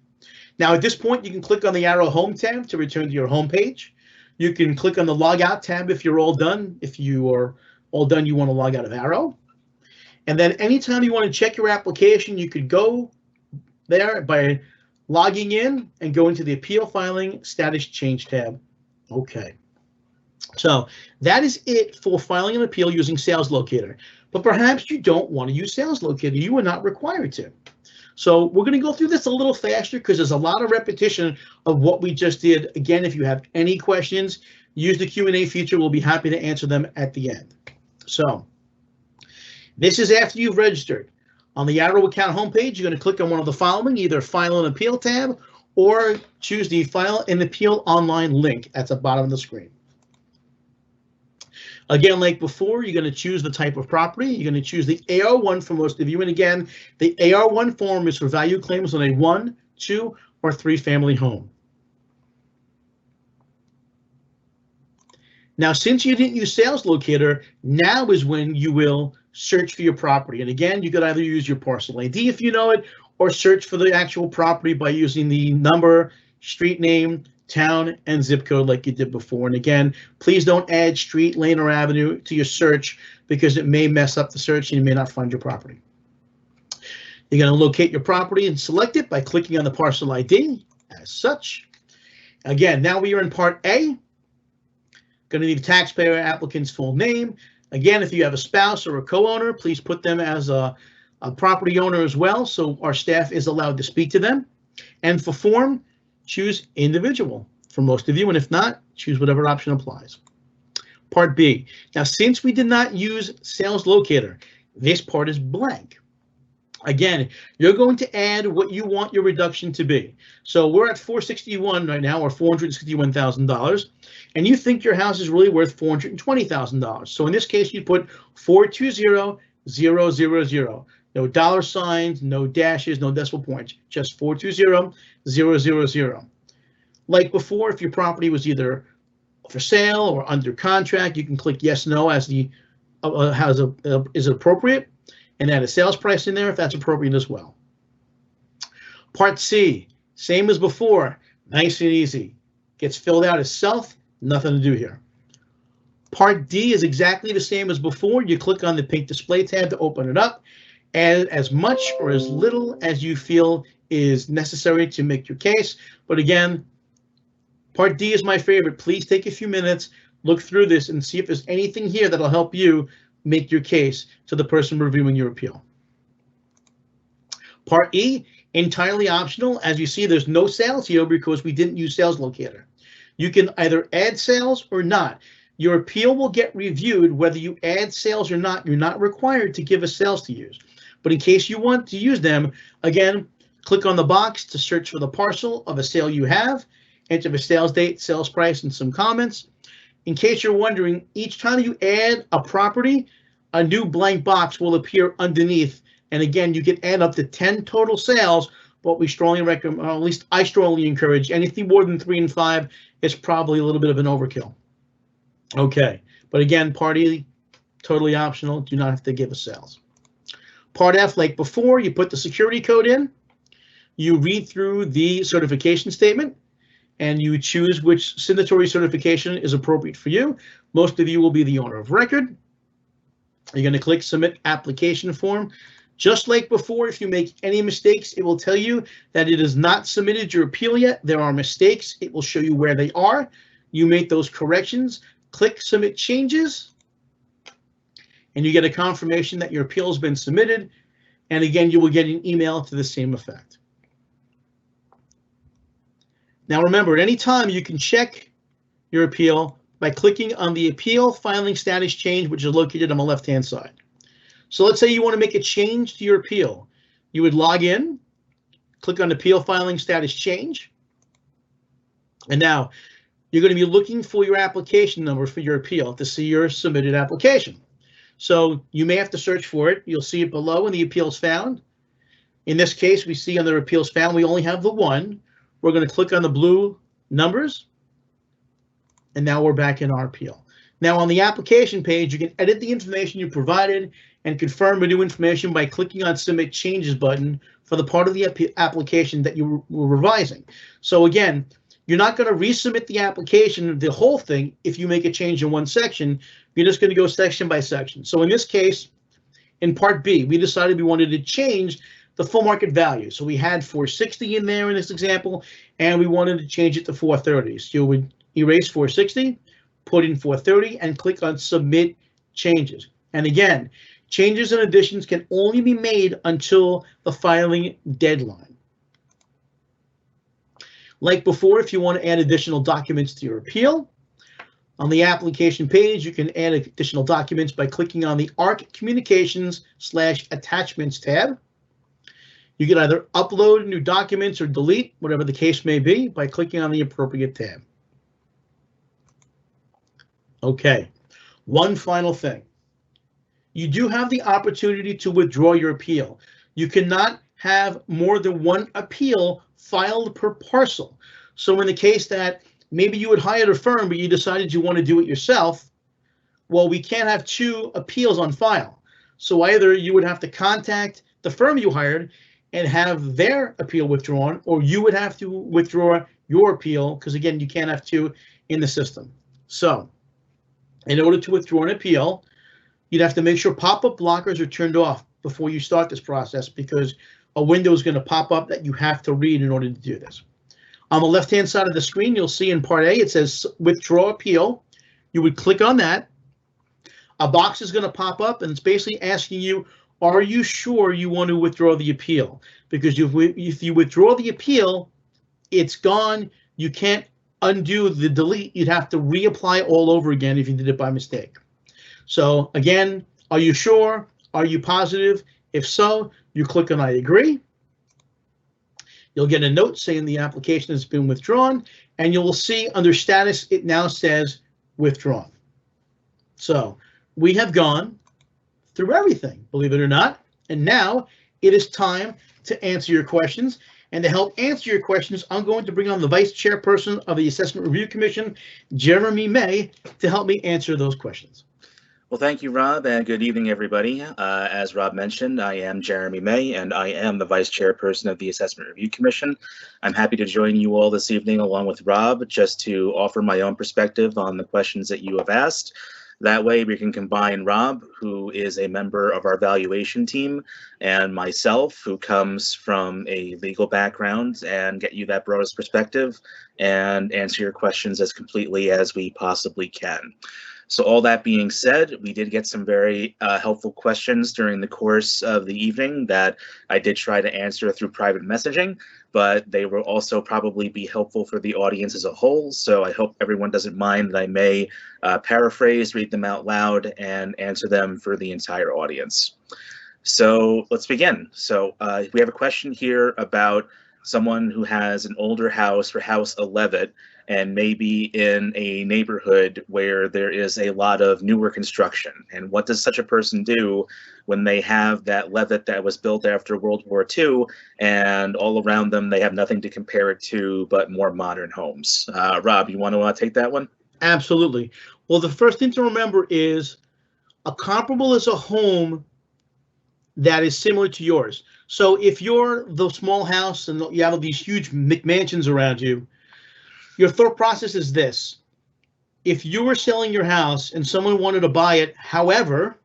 Speaker 1: Now at this point, you can click on the arrow home tab to return to your home page. You can click on the log out tab if you're all done. If you are all done, you want to log out of Arrow. And then anytime you want to check your application, you could go there by logging in and going to the appeal filing status change tab. Okay. So that is it for filing an appeal using Sales Locator. But perhaps you don't want to use Sales Locator. You are not required to. So we're going to go through this a little faster because there's a lot of repetition of what we just did. Again, if you have any questions, use the Q&A feature. We'll be happy to answer them at the end. So this is after you've registered. On the Arrow account homepage, you're going to click on one of the following, either File and Appeal tab or choose the File and Appeal online link at the bottom of the screen. Again, like before, you're going to choose the type of property. You're going to choose the AR1 for most of you. And again, the AR1 form is for value claims on a 1, 2, or 3 family home. Now, since you didn't use Sales Locator, now is when you will search for your property. And again, you could either use your parcel ID if you know it, or search for the actual property by using the number, street name, town, and zip code like you did before. And again, please don't add street, lane, or avenue to your search because it may mess up the search and you may not find your property. You're going to locate your property and select it by clicking on the parcel ID as such. Again, now we are in Part A. Going to need the taxpayer applicant's full name. Again, if you have a spouse or a co-owner, please put them as a property owner as well, so our staff is allowed to speak to them. And for form, choose individual for most of you, and if not, choose whatever option applies. Part B. Now, since we did not use Sales Locator, this part is blank. Again, you're going to add what you want your reduction to be. So we're at $461 right now, or $461,000, and you think your house is really worth $420,000. So in this case, you put 420,000. No dollar signs, no dashes, no decimal points, just 420,000. Like before, if your property was either for sale or under contract, you can click yes, no as the is it appropriate, and add a sales price in there if that's appropriate as well. Part C, same as before, nice and easy. Gets filled out itself, nothing to do here. Part D is exactly the same as before. You click on the pink display tab to open it up. Add as much or as little as you feel is necessary to make your case. But again, Part D is my favorite. Please take a few minutes, look through this, and see if there's anything here that'll help you make your case to the person reviewing your appeal. Part E, entirely optional. As you see, there's no sales here because we didn't use Sales Locator. You can either add sales or not. Your appeal will get reviewed whether you add sales or not. You're not required to give us sales to use. But in case you want to use them, again, click on the box to search for the parcel of a sale you have, enter the sales date, sales price, and some comments. In case you're wondering, each time you add a property, a new blank box will appear underneath. And again, you can add up to 10 total sales, but we strongly recommend, or at least I strongly encourage, anything more than 3 and 5 is probably a little bit of an overkill. Okay, but again, Part E, totally optional, do not have to give us sales. Part F, like before, you put the security code in, you read through the certification statement, and you choose which signatory certification is appropriate for you. Most of you will be the owner of record. You're going to click Submit Application Form. Just like before, if you make any mistakes, it will tell you that it has not submitted your appeal yet. There are mistakes. It will show you where they are. You make those corrections. Click Submit Changes, and you get a confirmation that your appeal has been submitted. And again, you will get an email to the same effect. Now remember, at any time you can check your appeal by clicking on the Appeal Filing Status Change, which is located on the left-hand side. So let's say you want to make a change to your appeal. You would log in, click on Appeal Filing Status Change, and now you're going to be looking for your application number for your appeal to see your submitted application. So you may have to search for it. You'll see it below in the Appeals Found. In this case, we see under Appeals Found, we only have the one. We're going to click on the blue numbers, and now we're back in our appeal. Now on the application page, you can edit the information you provided and confirm or new information by clicking on Submit Changes button for the part of the application that you were revising. So again, you're not going to resubmit the application, the whole thing, if you make a change in one section. You're just going to go section by section. So in this case, in Part B, we decided we wanted to change the full market value. So we had 460 in there in this example, and we wanted to change it to 430. So you would erase 460, put in 430, and click on Submit Changes. And again, changes and additions can only be made until the filing deadline. Like before, if you want to add additional documents to your appeal, on the application page, you can add additional documents by clicking on the ARC Communications/Attachments tab. You can either upload new documents or delete, whatever the case may be, by clicking on the appropriate tab. Okay, one final thing. You do have the opportunity to withdraw your appeal. You cannot have more than one appeal filed per parcel. So in the case that maybe you had hired a firm, but you decided you want to do it yourself, well, we can't have two appeals on file. So either you would have to contact the firm you hired and have their appeal withdrawn, or you would have to withdraw your appeal, because again, you can't have two in the system. So in order to withdraw an appeal, you'd have to make sure pop-up blockers are turned off before you start this process, because a window is going to pop up that you have to read in order to do this. On the left-hand side of the screen, you'll see in Part A, it says Withdraw Appeal. You would click on that. A box is going to pop up, and it's basically asking you, are you sure you want to withdraw the appeal? Because if you withdraw the appeal, it's gone. You can't undo the delete. You'd have to reapply all over again if you did it by mistake. So again, are you sure? Are you positive? If so, you click on I agree. You'll get a note saying the application has been withdrawn, and you will see under status, it now says withdrawn. So we have gone through everything, believe it or not, and now it is time to answer your questions. And to help answer your questions, I'm going to bring on the Vice Chairperson of the Assessment Review Commission, Jeremy May, to help me answer those questions.
Speaker 3: Well, thank you, Rob, and good evening, everybody. As Rob mentioned, I am Jeremy May, and I am the Vice Chairperson of the Assessment Review Commission. I'm happy to join you all this evening along with Rob, just to offer my own perspective on the questions that you have asked. That way we can combine Rob, who is a member of our valuation team, and myself, who comes from a legal background, and get you that broadest perspective and answer your questions as completely as we possibly can. So all that being said, we did get some very helpful questions during the course of the evening that I did try to answer through private messaging, but they will also probably be helpful for the audience as a whole. So I hope everyone doesn't mind that I may paraphrase, read them out loud, and answer them for the entire audience. So let's begin. So we have a question here about someone who has an older house for House 11 and maybe in a neighborhood where there is a lot of newer construction. And what does such a person do when they have that levitt that was built after World War II and all around them they have nothing to compare it to but more modern homes? Rob, you want to take that one?
Speaker 1: Absolutely. Well, the first thing to remember is a comparable is a home that is similar to yours. So if you're the small house and you have these huge McMansions around you, your thought process is this. If you were selling your house and someone wanted to buy it, however,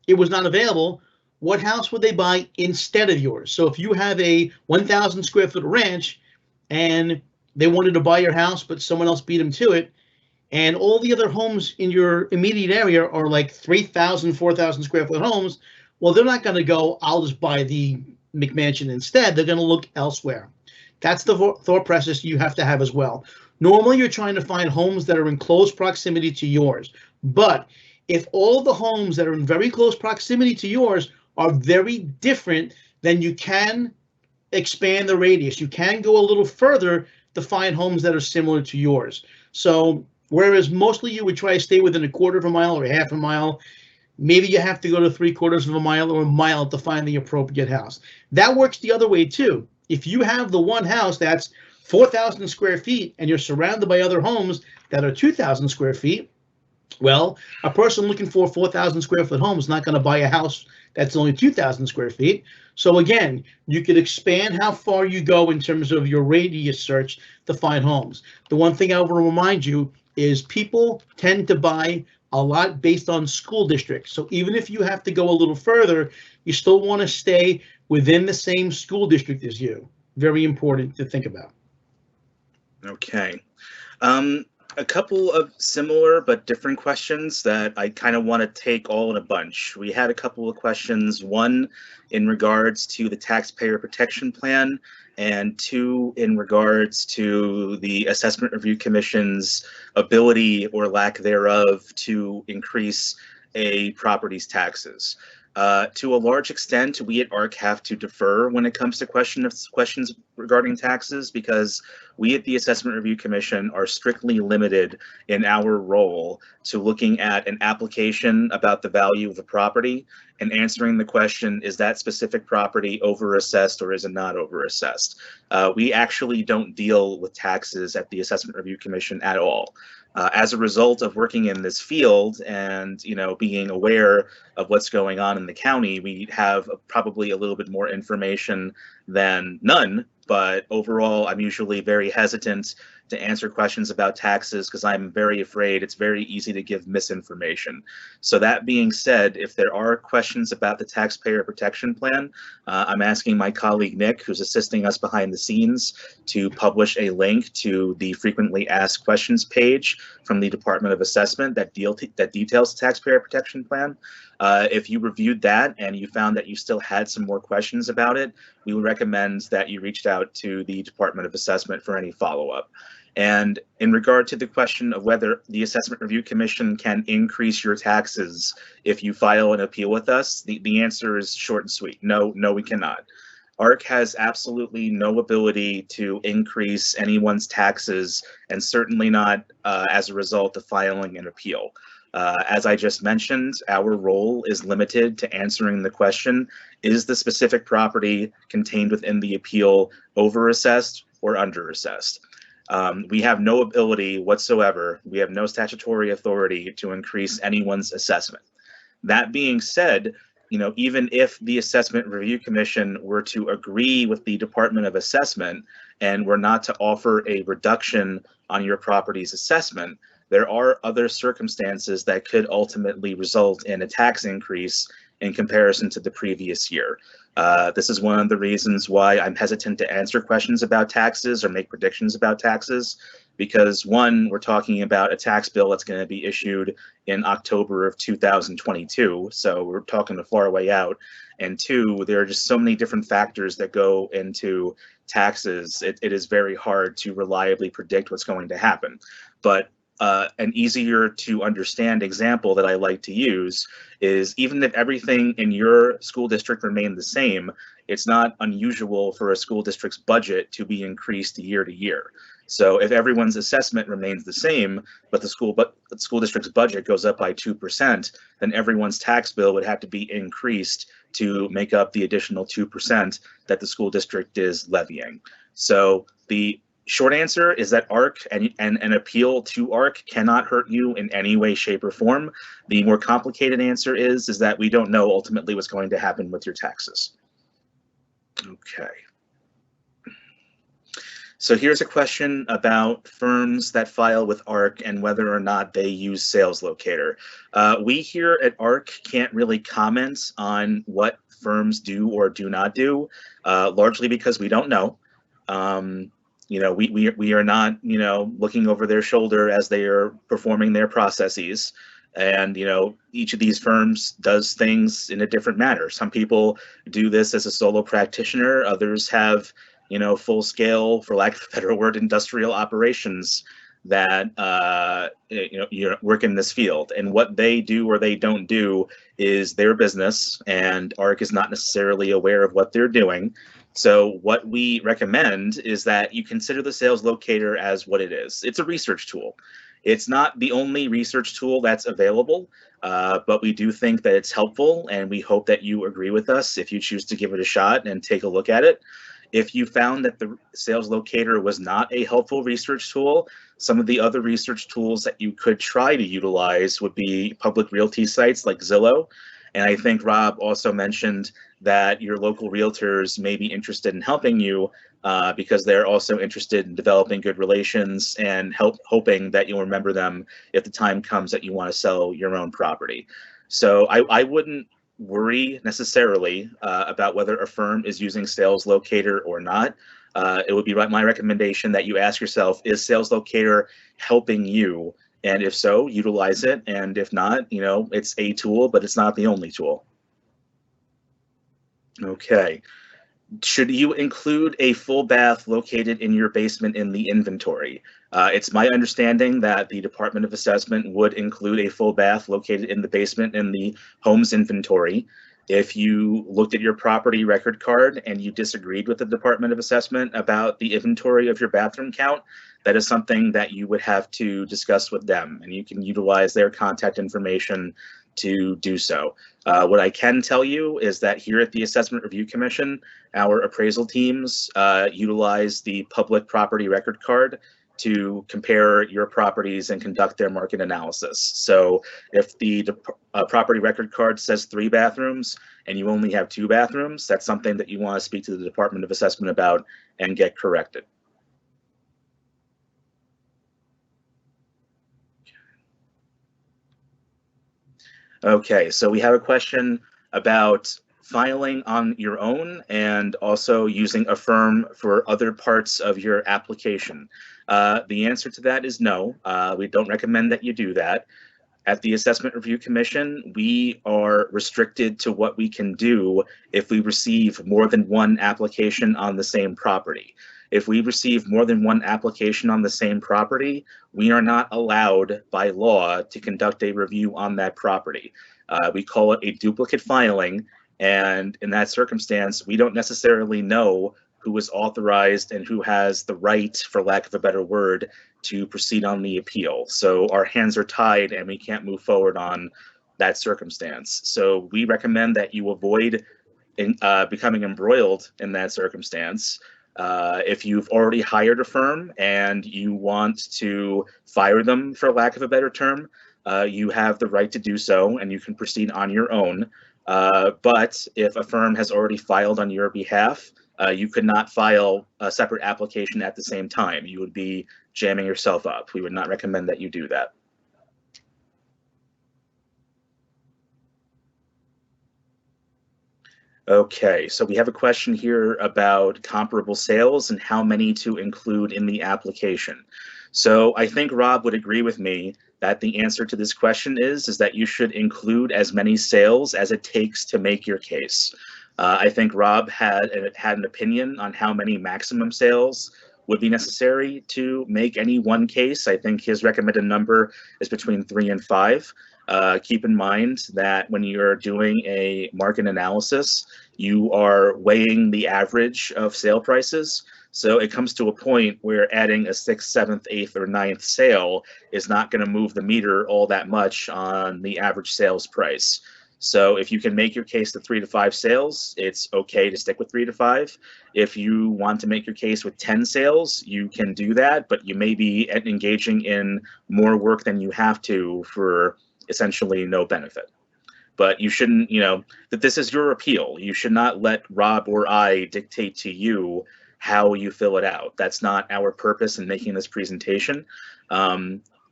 Speaker 1: it was not available, what house would they buy instead of yours? So if you have a 1,000 square foot ranch and they wanted to buy your house, but someone else beat them to it, and all the other homes in your immediate area are like 3,000, 4,000 square foot homes, well, they're not going to go, I'll just buy the McMansion instead. They're going to look elsewhere. That's the thought process you have to have as well. Normally, you're trying to find homes that are in close proximity to yours. But if all the homes that are in very close proximity to yours are very different, then you can expand the radius. You can go a little further to find homes that are similar to yours. So whereas mostly you would try to stay within a quarter of a mile or half a mile, maybe you have to go to 3/4 of a mile or a mile to find the appropriate house. That works the other way too. If you have the one house that's 4,000 square feet and you're surrounded by other homes that are 2,000 square feet, Well, a person looking for a 4,000 square foot home is not going to buy a house that's only 2,000 square feet. So again, you could expand how far you go in terms of your radius search to find homes. The one thing I will remind you is people tend to buy a lot based on school districts. So even if you have to go a little further, you still want to stay within the same school district as you. Very important to think about.
Speaker 3: Okay. A couple of similar but different questions that I kind of want to take all in a bunch. We had a couple of questions, one in regards to the taxpayer protection plan, and two in regards to the Assessment Review Commission's ability or lack thereof to increase a property's taxes. To a large extent, we at ARC have to defer when it comes to questions regarding taxes, because we at the Assessment Review Commission are strictly limited in our role to looking at an application about the value of the property and answering the question, is that specific property overassessed or is it not overassessed? We actually don't deal with taxes at the Assessment Review Commission at all. As a result of working in this field and being aware of what's going on in the county, we have probably a little bit more information than none. But overall, I'm usually very hesitant to answer questions about taxes because I'm very afraid it's very easy to give misinformation. So that being said, if there are questions about the taxpayer protection plan, I'm asking my colleague Nick, who's assisting us behind the scenes, to publish a link to the frequently asked questions page from the Department of Assessment that details the taxpayer protection plan. If you reviewed that and you found that you still had some more questions about it, we would recommend that you reached out to the Department of Assessment for any follow-up. And in regard to the question of whether the Assessment Review Commission can increase your taxes if you file an appeal with us, the answer is short and sweet. No, we cannot. ARC has absolutely no ability to increase anyone's taxes, and certainly not as a result of filing an appeal. As I just mentioned, our role is limited to answering the question, is the specific property contained within the appeal overassessed or underassessed? We have no ability whatsoever, we have no statutory authority to increase anyone's assessment. That being said, even if the Assessment Review Commission were to agree with the Department of Assessment and were not to offer a reduction on your property's assessment, there are other circumstances that could ultimately result in a tax increase in comparison to the previous year. This is one of the reasons why I'm hesitant to answer questions about taxes or make predictions about taxes, because one, we're talking about a tax bill that's going to be issued in October of 2022, so we're talking a far way out, and two, there are just so many different factors that go into taxes, it is very hard to reliably predict what's going to happen. But an easier to understand example that I like to use is, even if everything in your school district remained the same, it's not unusual for a school district's budget to be increased year to year. So if everyone's assessment remains the same, but the school district's budget goes up by 2%, then everyone's tax bill would have to be increased to make up the additional 2% that the school district is levying. So the short answer is that ARC and an appeal to ARC cannot hurt you in any way, shape, or form. The more complicated answer is that we don't know ultimately what's going to happen with your taxes. Okay. So here's a question about firms that file with ARC and whether or not they use Sales Locator. We here at ARC can't really comment on what firms do or do not do, largely because we don't know. We are not, looking over their shoulder as they are performing their processes. And, each of these firms does things in a different manner. Some people do this as a solo practitioner. Others have, full scale, for lack of a better word, industrial operations that, work in this field. And what they do or they don't do is their business, and ARC is not necessarily aware of what they're doing. So what we recommend is that you consider the Sales Locator as what it is. It's a research tool. It's not the only research tool that's available, but we do think that it's helpful, and we hope that you agree with us if you choose to give it a shot and take a look at it. If you found that the sales locator was not a helpful research tool, some of the other research tools that you could try to utilize would be public realty sites like Zillow. And I think Rob also mentioned that your local realtors may be interested in helping you because they're also interested in developing good relations and hoping that you'll remember them if the time comes that you want to sell your own property. So I wouldn't worry necessarily about whether a firm is using Sales Locator or not. It would be my recommendation that you ask yourself, is Sales Locator helping you? And if so, utilize it. And if not, it's a tool, but it's not the only tool. Okay. Should you include a full bath located in your basement in the inventory? It's my understanding that the Department of Assessment would include a full bath located in the basement in the home's inventory. If you looked at your property record card and you disagreed with the Department of Assessment about the inventory of your bathroom count, that is something that you would have to discuss with them, and you can utilize their contact information to do so. What I can tell you is that here at the Assessment Review Commission, our appraisal teams utilize the public property record card to compare your properties and conduct their market analysis. So if the property record card says 3 bathrooms and you only have 2 bathrooms, that's something that you want to speak to the Department of Assessment about and get corrected. Okay, so we have a question about filing on your own and also using a firm for other parts of your application. The answer to that is no. We don't recommend that you do that. At the Assessment Review Commission, we are restricted to what we can do if we receive more than 1 application on the same property. If we receive more than 1 application on the same property, we are not allowed by law to conduct a review on that property. We call it a duplicate filing, and in that circumstance, we don't necessarily know who is authorized and who has the right, for lack of a better word, to proceed on the appeal. So our hands are tied and we can't move forward on that circumstance. So we recommend that you avoid becoming embroiled in that circumstance. If you've already hired a firm and you want to fire them, for lack of a better term, you have the right to do so and you can proceed on your own. But if a firm has already filed on your behalf, you could not file a separate application at the same time. You would be jamming yourself up. We would not recommend that you do that. Okay, so we have a question here about comparable sales and how many to include in the application. So I think Rob would agree with me that the answer to this question is that you should include as many sales as it takes to make your case. I think Rob had an opinion on how many maximum sales would be necessary to make any one case. I think his recommended number is between 3 and 5. Keep in mind that when you're doing a market analysis, you are weighing the average of sale prices. So it comes to a point where adding a 6th, 7th, 8th, or 9th sale is not going to move the meter all that much on the average sales price. So if you can make your case to 3 to 5 sales, it's okay to stick with 3 to 5. If you want to make your case with 10 sales, you can do that, but you may be engaging in more work than you have to for essentially no benefit. But you shouldn't, that this is your appeal. You should not let Rob or I dictate to you how you fill it out. That's not our purpose in making this presentation.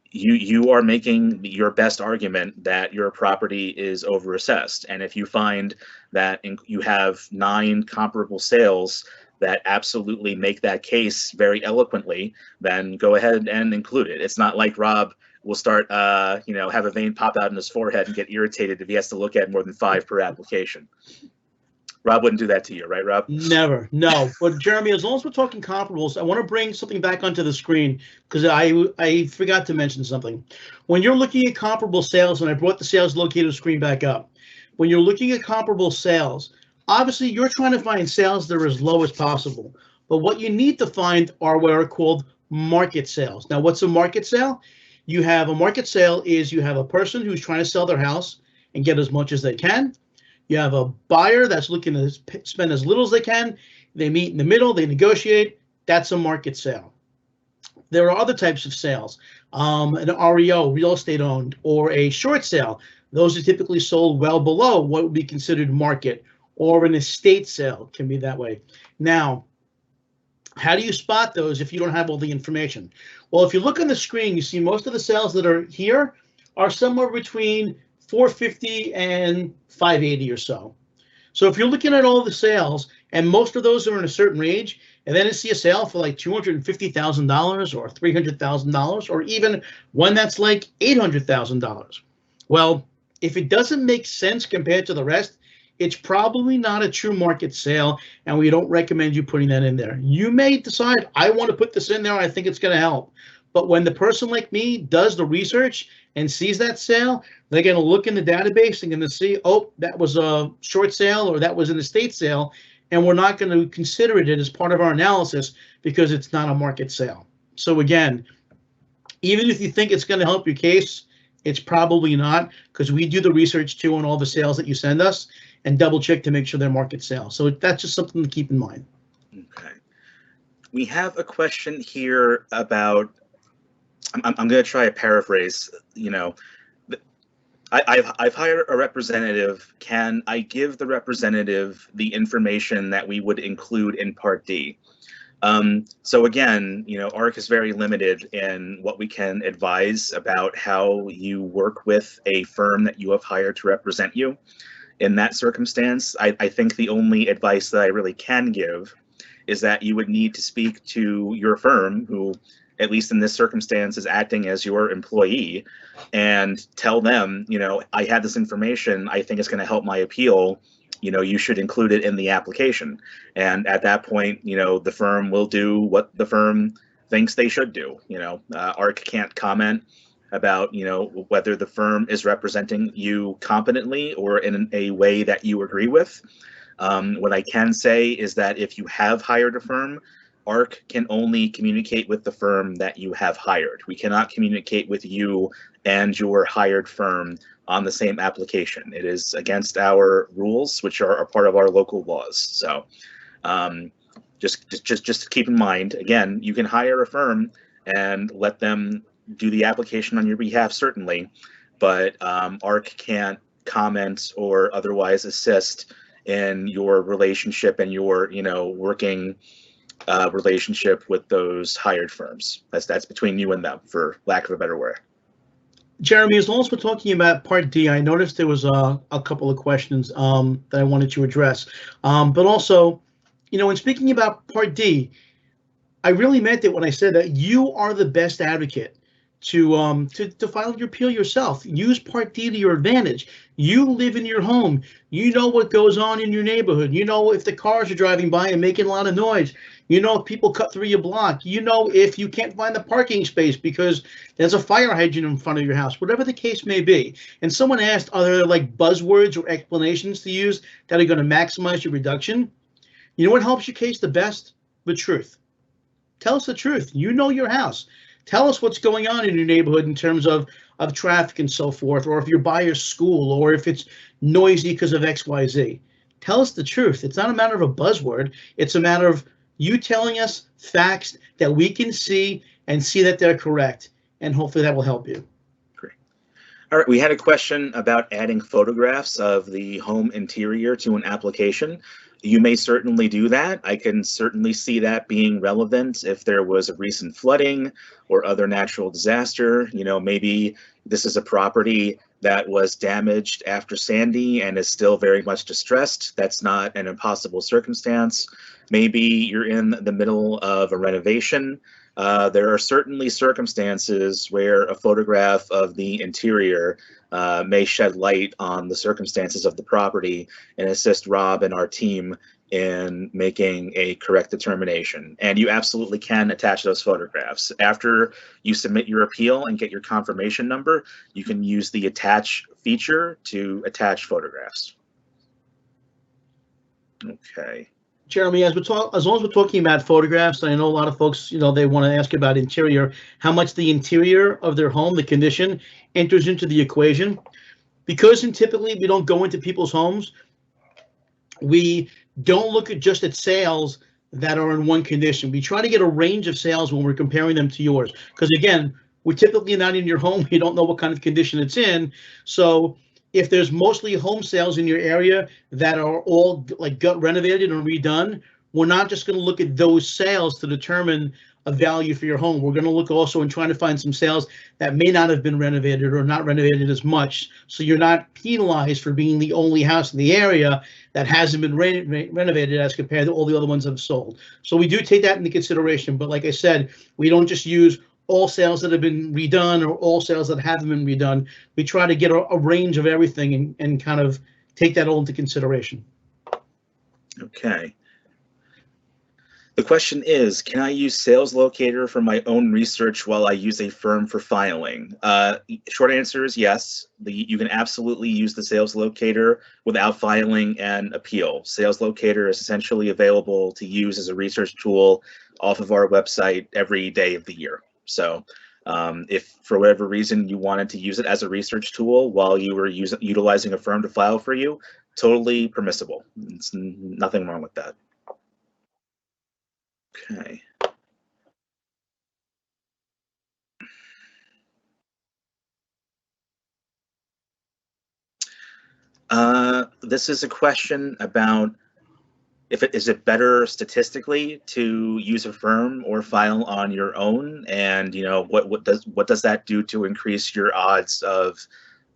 Speaker 3: You are making your best argument that your property is overassessed. And if you find that you have 9 comparable sales that absolutely make that case very eloquently, then go ahead and include it. It's not like Rob will start, have a vein pop out in his forehead and get irritated if he has to look at more than 5 per application. Rob wouldn't do that to you, right, Rob?
Speaker 1: Never, no. But Jeremy, as long as we're talking comparables, I want to bring something back onto the screen because I forgot to mention something. When you're looking at comparable sales, and I brought the sales locator screen back up, when you're looking at comparable sales, obviously you're trying to find sales that are as low as possible. But what you need to find are what are called market sales. Now, what's a market sale? You have a market sale is you have a person who's trying to sell their house and get as much as they can. You have a buyer that's looking to spend as little as they can. They meet in the middle, they negotiate. That's a market sale. There are other types of sales, an REO, real estate owned, or a short sale. Those are typically sold well below what would be considered market, or an estate sale can be that way. Now, how do you spot those if you don't have all the information? Well, if you look on the screen, you see most of the sales that are here are somewhere between 450 and 580 or so. So if you're looking at all the sales, and most of those are in a certain range, and then you see a sale for like $250,000 or $300,000, or even one that's like $800,000. Well, if it doesn't make sense compared to the rest, it's probably not a true market sale, and we don't recommend you putting that in there. You may decide, I want to put this in there, I think it's going to help. But when the person like me does the research and sees that sale, they're going to look in the database and going to see, oh, that was a short sale or that was an estate sale, and we're not going to consider it as part of our analysis because it's not a market sale. So again, even if you think it's going to help your case, it's probably not, because we do the research too on all the sales that you send us and double check to make sure they're market sales. So that's just something to keep in mind.
Speaker 3: Okay. We have a question here about, I'm going to try a paraphrase. You know, I've hired a representative. Can I give the representative the information that we would include in Part D? So again, you know, ARC is very limited in what we can advise about how you work with a firm that you have hired to represent you. In that circumstance, I think the only advice that I really can give is that you would need to speak to your firm, who, at least in this circumstance, is acting as your employee, and tell them, you know, I had this information, I think it's going to help my appeal, you know, you should include it in the application. And at that point, you know, the firm will do what the firm thinks they should do. You know, ARC can't comment about, you know, whether the firm is representing you competently or in a way that you agree with. What I can say is that if you have hired a firm, ARC can only communicate with the firm that you have hired. We cannot communicate with you and your hired firm on the same application. It is against our rules, which are a part of our local laws. So just keep in mind, again, you can hire a firm and let them do the application on your behalf, certainly, but ARC can't comment or otherwise assist in your relationship and your, you know, working relationship with those hired firms. That's between you and them, for lack of a better word.
Speaker 1: Jeremy, as long as we're talking about Part D, I noticed there was a couple of questions that I wanted to address. But also, you know, when speaking about Part D, I really meant it when I said that you are the best advocate to file your appeal yourself. Use Part D to your advantage. You live in your home. You know what goes on in your neighborhood. You know if the cars are driving by and making a lot of noise. You know if people cut through your block. You know if you can't find the parking space because there's a fire hydrant in front of your house, whatever the case may be. And someone asked, are there like buzzwords or explanations to use that are going to maximize your reduction? You know what helps your case the best? The truth. Tell us the truth. You know your house. Tell us what's going on in your neighborhood in terms of traffic and so forth, or if you're by your school, or if it's noisy because of X, Y, Z. Tell us the truth. It's not a matter of a buzzword. It's a matter of you telling us facts that we can see and see that they're correct, and hopefully that will help you.
Speaker 3: Great. All right, we had a question about adding photographs of the home interior to an application. You may certainly do that. I can certainly see that being relevant if there was a recent flooding or other natural disaster. You know, maybe this is a property that was damaged after Sandy and is still very much distressed. That's not an impossible circumstance. Maybe you're in the middle of a renovation. There are certainly circumstances where a photograph of the interior may shed light on the circumstances of the property and assist Rob and our team in making a correct determination. And you absolutely can attach those photographs. After you submit your appeal and get your confirmation number, you can use the attach feature to attach photographs. Okay.
Speaker 1: Jeremy, as long as we're talking about photographs, I know a lot of folks, you know, they want to ask about interior, how much the interior of their home, the condition, enters into the equation. Because typically we don't go into people's homes, we don't look at just at sales that are in one condition. We try to get a range of sales when we're comparing them to yours, because again, we're typically not in your home. You don't know what kind of condition it's in. So if there's mostly home sales in your area that are all like gut renovated and redone, we're not just going to look at those sales to determine a value for your home. We're going to look also and trying to find some sales that may not have been renovated or not renovated as much. So you're not penalized for being the only house in the area that hasn't been renovated as compared to all the other ones that have sold. So we do take that into consideration. But like I said, we don't just use all sales that have been redone or all sales that haven't been redone. We try to get a range of everything and kind of take that all into consideration.
Speaker 3: Okay. The question is, can I use Sales Locator for my own research while I use a firm for filing? Short answer is yes. You can absolutely use the Sales Locator without filing an appeal. Sales Locator is essentially available to use as a research tool off of our website every day of the year. So if for whatever reason you wanted to use it as a research tool while you were utilizing a firm to file for you, totally permissible. It's nothing wrong with that. Okay. This is a question about is it better statistically to use a firm or file on your own, and what does that do to increase your odds of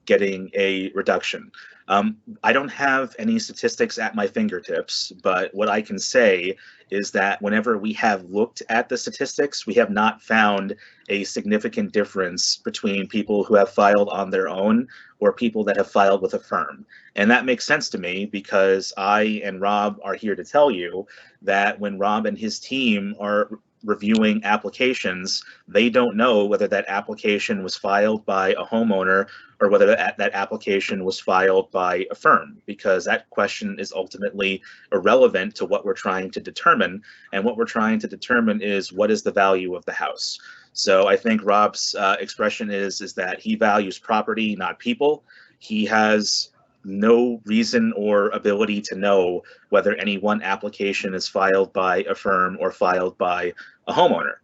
Speaker 3: getting a reduction? I don't have any statistics at my fingertips, but what I can say is that whenever we have looked at the statistics, we have not found a significant difference between people who have filed on their own or people that have filed with a firm. And that makes sense to me because I and Rob are here to tell you that when Rob and his team are reviewing applications, they don't know whether that application was filed by a homeowner or whether that application was filed by a firm, because that question is ultimately irrelevant to what we're trying to determine. And what we're trying to determine is what is the value of the house. So I think Rob's expression is that he values property, not people. He has no reason or ability to know whether any one application is filed by a firm or filed by a homeowner.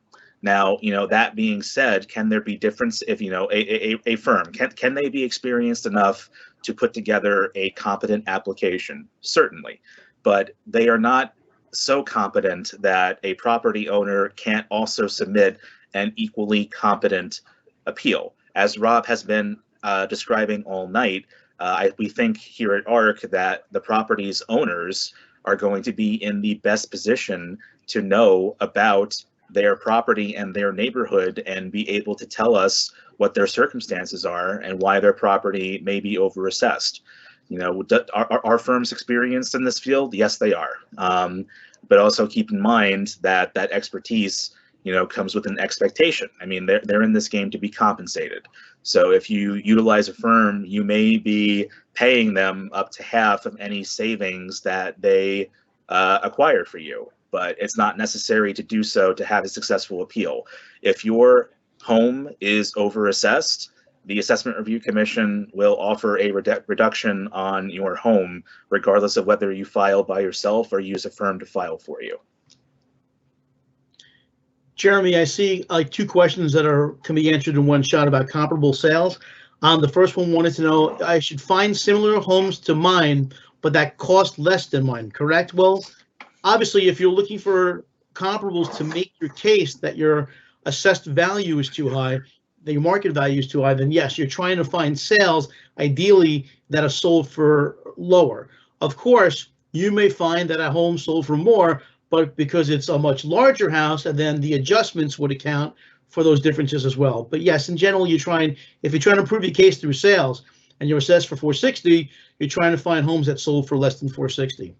Speaker 3: Now, that being said, can there be difference if, a firm, can they be experienced enough to put together a competent application? Certainly, but they are not so competent that a property owner can't also submit an equally competent appeal. As Rob has been describing all night, we think here at ARC that the property's owners are going to be in the best position to know about their property and their neighborhood and be able to tell us what their circumstances are and why their property may be overassessed. Are firms experienced in this field? Yes, they are. But also keep in mind that that expertise comes with an expectation. I mean, they're in this game to be compensated. So if you utilize a firm, you may be paying them up to half of any savings that they acquire for you, but it's not necessary to do so to have a successful appeal. If your home is overassessed, the Assessment Review Commission will offer a reduction on your home, regardless of whether you file by yourself or use a firm to file for you.
Speaker 1: Jeremy, I see two questions that can be answered in one shot about comparable sales. The first one wanted to know, I should find similar homes to mine, but that cost less than mine, correct? Well, obviously, if you're looking for comparables to make your case that your assessed value is too high, that your market value is too high, then yes, you're trying to find sales, ideally, that are sold for lower. Of course, you may find that a home sold for more, but because it's a much larger house, and then the adjustments would account for those differences as well. But yes, in general, if you're trying to prove your case through sales and you're assessed for 460, you're trying to find homes that sold for less than 460.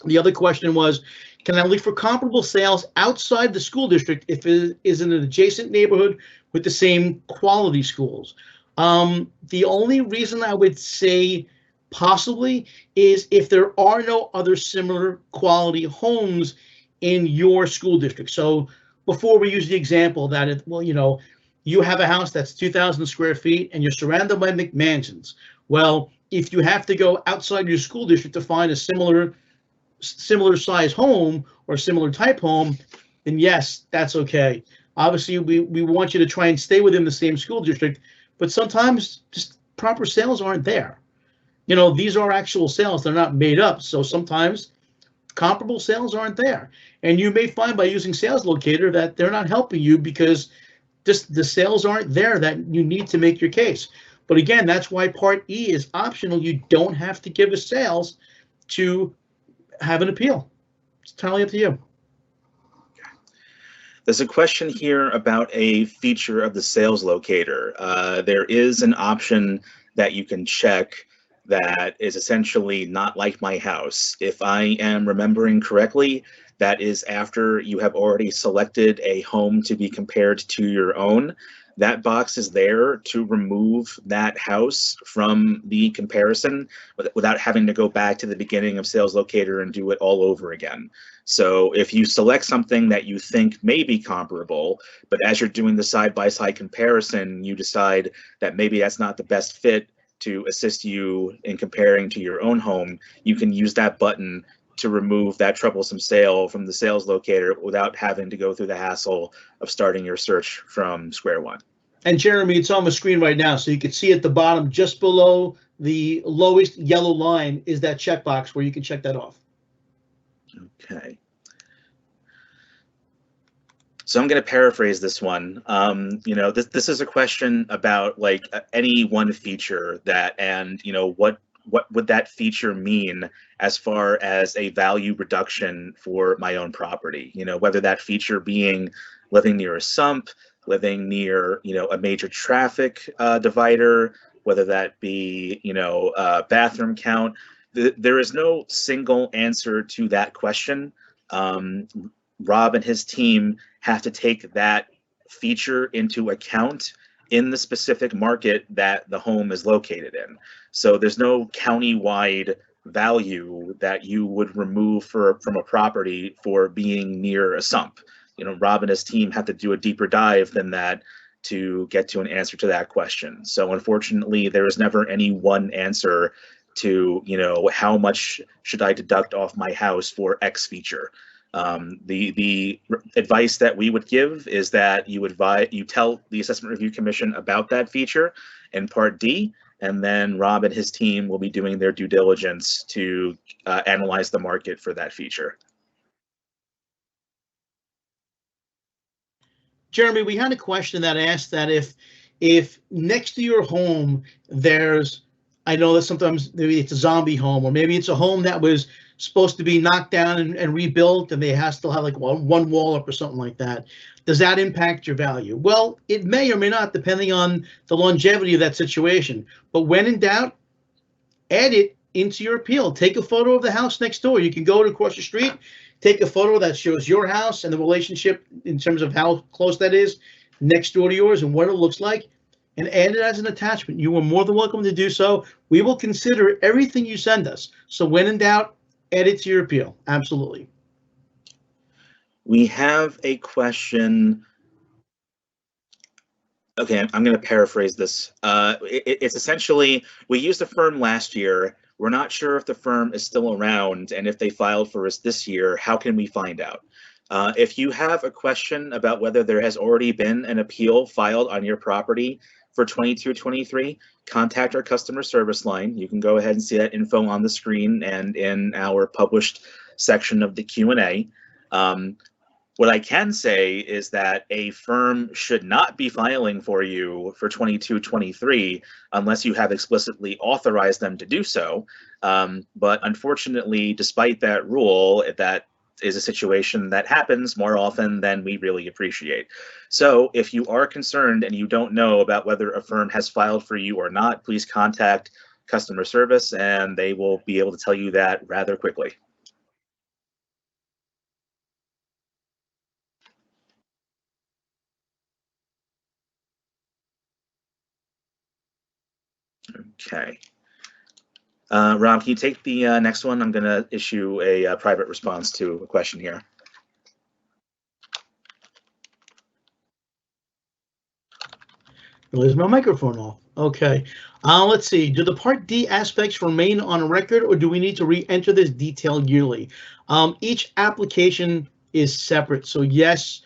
Speaker 1: The other question was, can I look for comparable sales outside the school district if it is in an adjacent neighborhood with the same quality schools? The only reason I would say possibly is if there are no other similar quality homes in your school district. So before we use the example that you have a house that's 2,000 square feet and you're surrounded by McMansions. Well, if you have to go outside your school district to find a similar similar size home or similar type home, then yes, that's okay. Obviously, we want you to try and stay within the same school district, but sometimes just proper sales aren't there. These are actual sales, they're not made up. So sometimes comparable sales aren't there. And you may find by using Sales Locator that they're not helping you because just the sales aren't there that you need to make your case. But again, that's why Part E is optional. You don't have to give us sales to have an appeal. It's entirely up to you.
Speaker 3: There's a question here about a feature of the Sales Locator. There is an option that you can check that is essentially not like my house. If I am remembering correctly, that is after you have already selected a home to be compared to your own. That box is there to remove that house from the comparison without having to go back to the beginning of Sales Locator and do it all over again. So if you select something that you think may be comparable, but as you're doing the side-by-side comparison, you decide that maybe that's not the best fit to assist you in comparing to your own home, you can use that button to remove that troublesome sale from the Sales Locator without having to go through the hassle of starting your search from square one.
Speaker 1: And Jeremy, it's on the screen right now, so you can see at the bottom, just below the lowest yellow line, is that checkbox where you can check that off.
Speaker 3: Okay. So I'm going to paraphrase this one. This is a question about like any one feature that, and what would that feature mean as far as a value reduction for my own property? Whether that feature being living near a sump, living near a major traffic divider, whether that be bathroom count. There is no single answer to that question. Rob and his team have to take that feature into account in the specific market that the home is located in. So there's no county-wide value that you would remove from a property for being near a sump. Rob and his team have to do a deeper dive than that to get to an answer to that question. So unfortunately, there is never any one answer to, how much should I deduct off my house for X feature. The advice that we would give is that you tell the Assessment Review Commission about that feature in Part D, and then Rob and his team will be doing their due diligence to analyze the market for that feature.
Speaker 1: Jeremy, we had a question that asked that if next to your home there's, I know that sometimes maybe it's a zombie home, or maybe it's a home that was supposed to be knocked down and rebuilt, and they still have like one wall up or something like that. Does that impact your value? Well, it may or may not, depending on the longevity of that situation. But when in doubt, add it into your appeal. Take a photo of the house next door. You can go across the street, take a photo that shows your house and the relationship in terms of how close that is next door to yours and what it looks like, and add it as an attachment. You are more than welcome to do so. We will consider everything you send us. So when in doubt, add it to your appeal. Absolutely.
Speaker 3: We have a question. Okay, I'm going to paraphrase this. It's essentially, we used a firm last year. We're not sure if the firm is still around, and if they filed for us this year, how can we find out? If you have a question about whether there has already been an appeal filed on your property for 22-23, contact our customer service line. You can go ahead and see that info on the screen and in our published section of the Q&A. What I can say is that a firm should not be filing for you for 22-23 unless you have explicitly authorized them to do so. But unfortunately, despite that rule, that is a situation that happens more often than we really appreciate. So if you are concerned and you don't know about whether a firm has filed for you or not, please contact customer service and they will be able to tell you that rather quickly. Okay. Rob, can you take the next one? I'm going to issue a private response to a question here.
Speaker 1: Is my microphone off? Okay. Let's see. Do the Part D aspects remain on record, or do we need to re-enter this detail yearly? Each application is separate, so yes,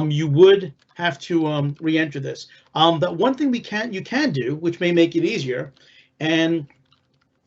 Speaker 1: you would have to re-enter this. That one thing you can do, which may make it easier, and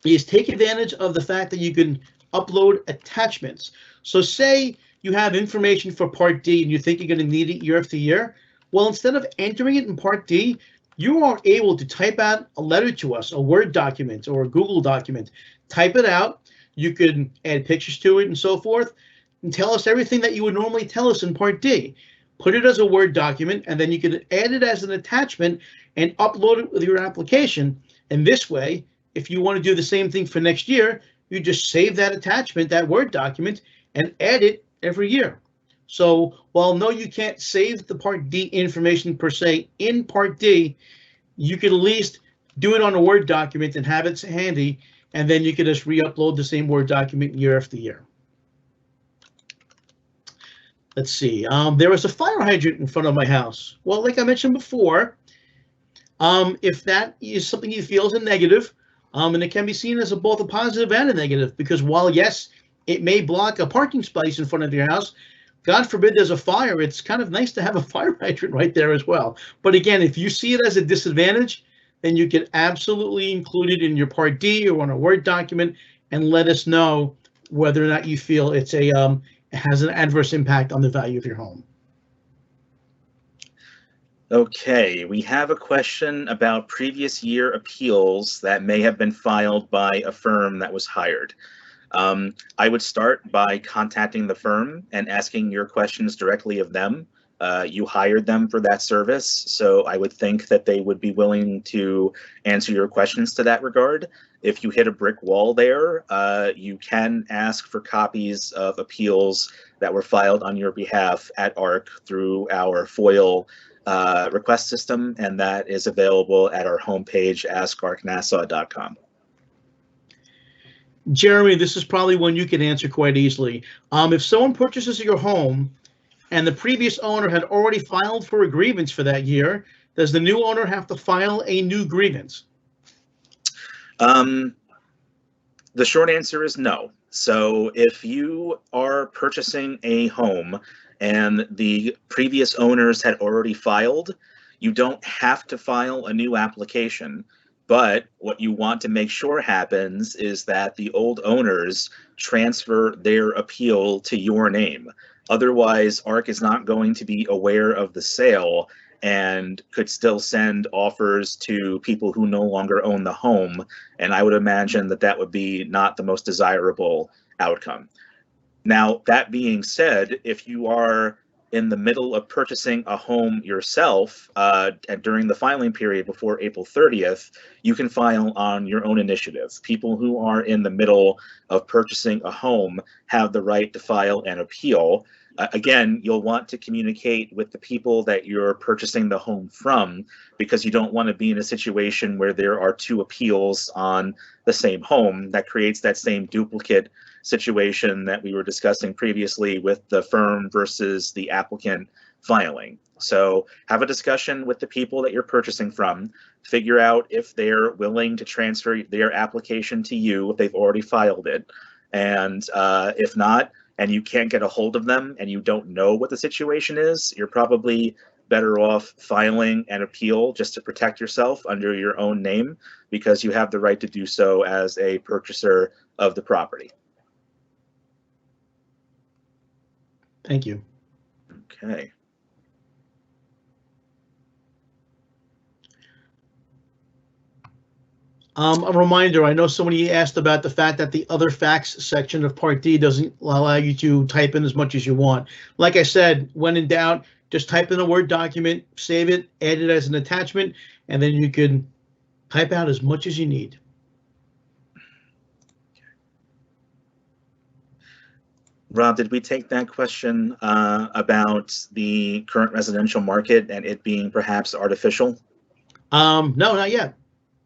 Speaker 1: is take advantage of the fact that you can upload attachments. So say you have information for Part D and you think you're going to need it year after year. Well, instead of entering it in Part D, you are able to type out a letter to us, a Word document or a Google document, type it out. You can add pictures to it and so forth, and tell us everything that you would normally tell us in Part D. Put it as a Word document, and then you can add it as an attachment and upload it with your application. And this way, if you want to do the same thing for next year, you just save that attachment, that Word document, and add it every year. So while no, you can't save the Part D information per se in Part D, you can at least do it on a Word document and have it handy, and then you can just re-upload the same Word document year after year. Let's see. There was a fire hydrant in front of my house. Well, like I mentioned before, if that is something you feel is a negative, and it can be seen as both a positive and a negative, because while yes, it may block a parking space in front of your house, God forbid there's a fire, it's kind of nice to have a fire hydrant right there as well. But again, if you see it as a disadvantage, then you can absolutely include it in your Part D or on a Word document and let us know whether or not you feel it has an adverse impact on the value of your home.
Speaker 3: Okay, we have a question about previous year appeals that may have been filed by a firm that was hired. I would start by contacting the firm and asking your questions directly of them. You hired them for that service, so I would think that they would be willing to answer your questions to that regard. If you hit a brick wall there, you can ask for copies of appeals that were filed on your behalf at ARC through our FOIL request system, and that is available at our homepage, askarcnassau.com.
Speaker 1: Jeremy, this is probably one you can answer quite easily. If someone purchases your home and the previous owner had already filed for a grievance for that year, does the new owner have to file a new grievance?
Speaker 3: The short answer is no. So if you are purchasing a home and the previous owners had already filed, you don't have to file a new application. But what you want to make sure happens is that the old owners transfer their appeal to your name. Otherwise, ARC is not going to be aware of the sale and could still send offers to people who no longer own the home. And I would imagine that that would be not the most desirable outcome. Now, that being said, if you are in the middle of purchasing a home yourself and during the filing period before April 30th, you can file on your own initiative. People who are in the middle of purchasing a home have the right to file an appeal. Again, you'll want to communicate with the people that you're purchasing the home from, because you don't want to be in a situation where there are two appeals on the same home. That creates that same duplicate situation that we were discussing previously with the firm versus the applicant filing. So have a discussion with the people that you're purchasing from, figure out if they're willing to transfer their application to you if they've already filed it. And if not, and you can't get a hold of them and you don't know what the situation is, you're probably better off filing an appeal just to protect yourself under your own name, because you have the right to do so as a purchaser of the property.
Speaker 1: Thank you.
Speaker 3: Okay.
Speaker 1: A reminder, I know somebody asked about the fact that the other facts section of Part D doesn't allow you to type in as much as you want. Like I said, when in doubt, just type in a Word document, save it, add it as an attachment, and then you can type out as much as you need.
Speaker 3: Rob, did we take that question about the current residential market and it being perhaps artificial?
Speaker 1: No, not yet.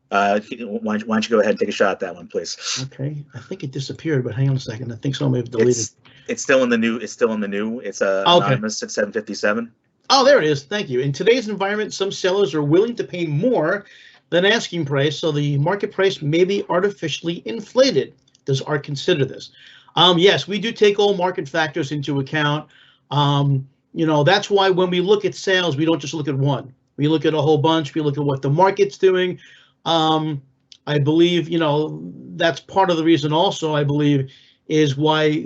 Speaker 3: Why don't you go ahead and take a shot at that one, please?
Speaker 1: Okay, I think it disappeared, but hang on a second. I think someone may have deleted.
Speaker 3: It's still in the new. It's still in the new. It's
Speaker 1: Okay.
Speaker 3: anonymous at 757.
Speaker 1: Oh, there it is. Thank you. In today's environment, some sellers are willing to pay more than asking price, so the market price may be artificially inflated. Does ARC consider this? Yes, we do take all market factors into account. That's why when we look at sales, we don't just look at one. We look at a whole bunch. We look at what the market's doing. I believe, that's part of the reason also, I believe, is why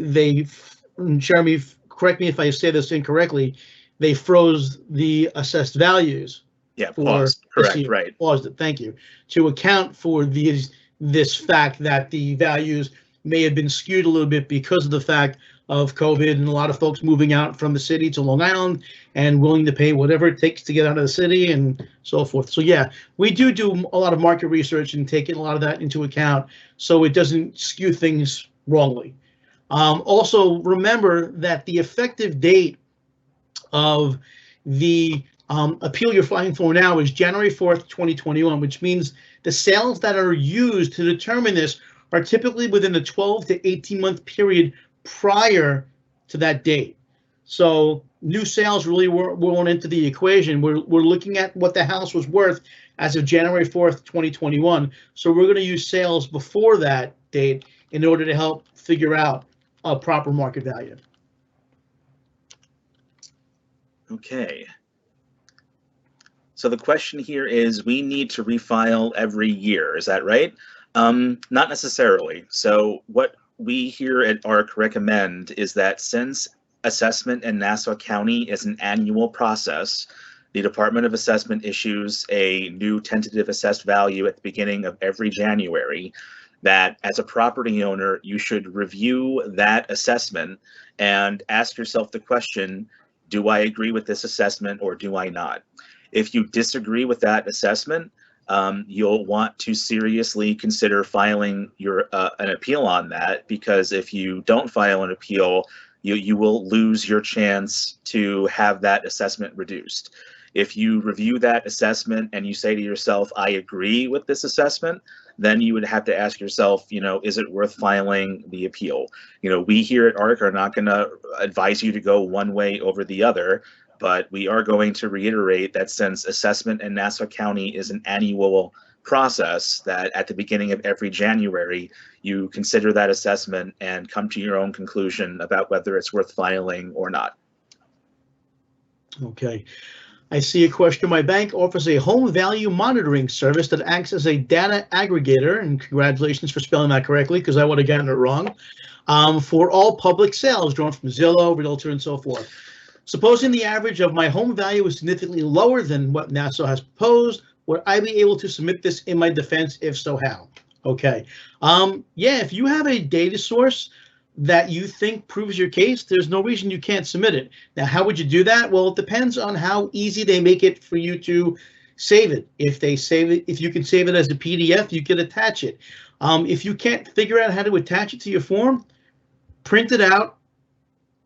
Speaker 1: Jeremy, correct me if I say this incorrectly, they froze the assessed values.
Speaker 3: Yeah,
Speaker 1: For
Speaker 3: paused. Correct, right.
Speaker 1: Paused it, thank you. To account for this fact that the values may have been skewed a little bit because of the fact of COVID and a lot of folks moving out from the city to Long Island and willing to pay whatever it takes to get out of the city and so forth. So yeah, we do a lot of market research and take a lot of that into account so it doesn't skew things wrongly. Also, remember that the effective date of the appeal you're filing for now is January 4th, 2021, which means the sales that are used to determine this are typically within the 12 to 18-month period prior to that date. So new sales really won't enter the equation. We're looking at what the house was worth as of January 4th, 2021. So we're going to use sales before that date in order to help figure out a proper market value.
Speaker 3: Okay. So the question here is, we need to refile every year, is that right? Not necessarily. So what we here at ARC recommend is that since assessment in Nassau County is an annual process, the Department of Assessment issues a new tentative assessed value at the beginning of every January, that as a property owner, you should review that assessment and ask yourself the question, do I agree with this assessment or do I not? If you disagree with that assessment, you'll want to seriously consider filing an appeal on that, because if you don't file an appeal, you will lose your chance to have that assessment reduced. If you review that assessment and you say to yourself, I agree with this assessment, then you would have to ask yourself, is it worth filing the appeal? We here at ARC are not going to advise you to go one way over the other, but we are going to reiterate that since assessment in Nassau County is an annual process, that at the beginning of every January, you consider that assessment and come to your own conclusion about whether it's worth filing or not.
Speaker 1: Okay. I see a question. My bank offers a home value monitoring service that acts as a data aggregator, and congratulations for spelling that correctly, because I would have gotten it wrong, for all public sales drawn from Zillow, Realtor, and so forth. Supposing the average of my home value is significantly lower than what Nassau has proposed, would I be able to submit this in my defense? If so, how? Okay. Yeah, if you have a data source that you think proves your case, there's no reason you can't submit it. Now, how would you do that? Well, it depends on how easy they make it for you to save it. If you can save it as a PDF, you can attach it. If you can't figure out how to attach it to your form, print it out,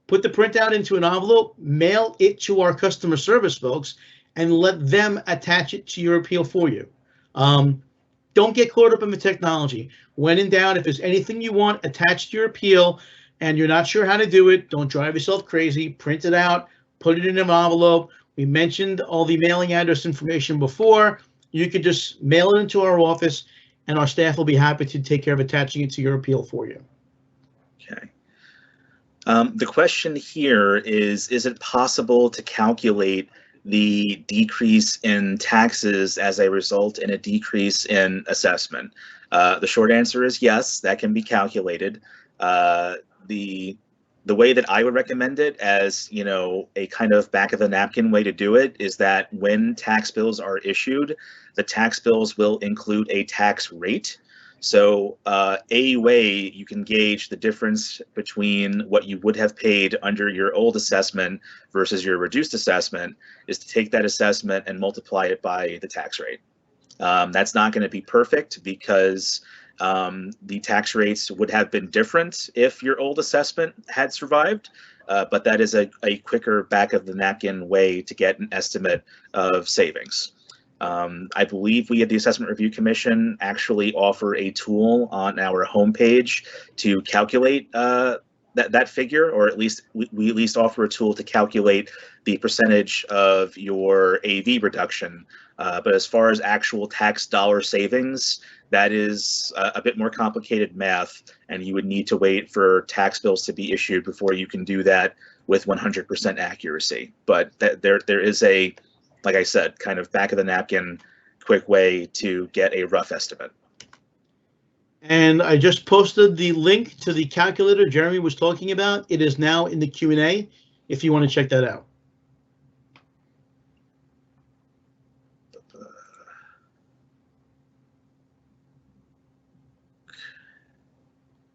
Speaker 1: put the printout into an envelope, mail it to our customer service folks, and let them attach it to your appeal for you. Don't get caught up in the technology. When in doubt, if there's anything you want attached to your appeal and you're not sure how to do it, don't drive yourself crazy. Print it out, put it in an envelope. We mentioned all the mailing address information before. You could just mail it into our office and our staff will be happy to take care of attaching it to your appeal for you.
Speaker 3: Okay. The question here is it possible to calculate the decrease in taxes as a result in a decrease in assessment? The short answer is yes, that can be calculated. The way that I would recommend it as, a kind of back of the napkin way to do it is that when tax bills are issued, the tax bills will include a tax rate. So a way you can gauge the difference between what you would have paid under your old assessment versus your reduced assessment is to take that assessment and multiply it by the tax rate. That's not going to be perfect because the tax rates would have been different if your old assessment had survived, but that is a quicker back of the napkin way to get an estimate of savings. I believe we at the Assessment Review Commission actually offer a tool on our homepage to calculate that figure, or at least we at least offer a tool to calculate the percentage of your AV reduction. But as far as actual tax dollar savings, that is a bit more complicated math, and you would need to wait for tax bills to be issued before you can do that with 100% accuracy. But there is a, like I said, kind of back of the napkin, quick way to get a rough estimate.
Speaker 1: And I just posted the link to the calculator Jeremy was talking about. It is now in the Q&A if you want to check that out.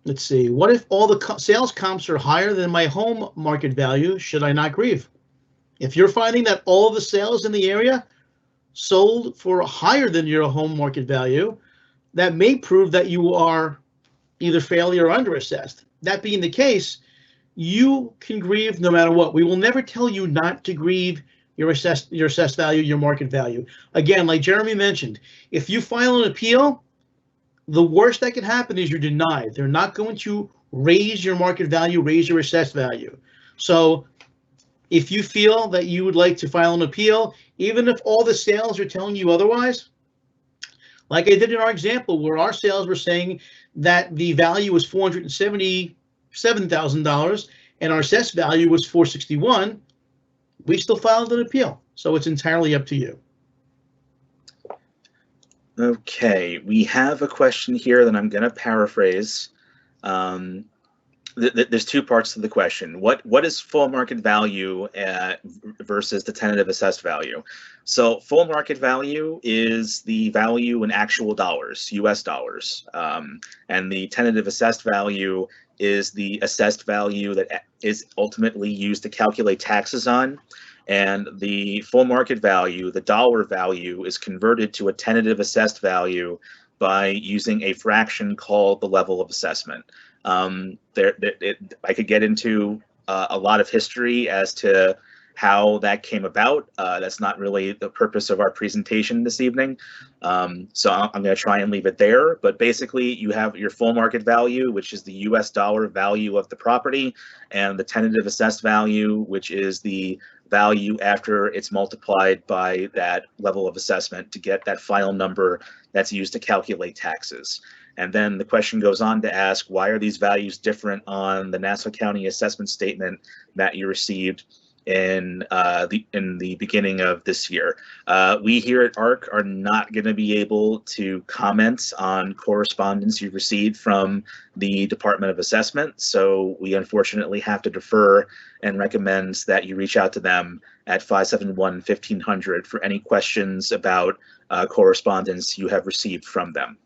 Speaker 1: Let's see. What if all the sales comps are higher than my home market value? Should I not grieve? If you're finding that all of the sales in the area sold for higher than your home market value, that may prove that you are either failure or underassessed. That being the case, you can grieve no matter what. We will never tell you not to grieve your assessed value, your market value. Again, like Jeremy mentioned, if you file an appeal, the worst that can happen is you're denied. They're not going to raise your market value, raise your assessed value. So if you feel that you would like to file an appeal, even if all the sales are telling you otherwise, like I did in our example where our sales were saying that the value was $477,000 and our assessed value was $461,000, we still filed an appeal. So it's entirely up to you.
Speaker 3: Okay, we have a question here that I'm going to paraphrase. There's two parts to the question. What is full market value versus the tentative assessed value? So full market value is the value in actual dollars, US dollars, and the tentative assessed value is the assessed value that is ultimately used to calculate taxes on. And the full market value, the dollar value, is converted to a tentative assessed value by using a fraction called the level of assessment. I could get into a lot of history as to how that came about. That's not really the purpose of our presentation this evening. So I'm going to try and leave it there. But basically, you have your full market value, which is the US dollar value of the property, and the tentative assessed value, which is the value after it's multiplied by that level of assessment to get that final number that's used to calculate taxes. And then the question goes on to ask, why are these values different on the Nassau County assessment statement that you received in the beginning of this year? We here at ARC are not going to be able to comment on correspondence you've received from the Department of Assessment, so we unfortunately have to defer and recommend that you reach out to them at 571-1500 for any questions about correspondence you have received from them.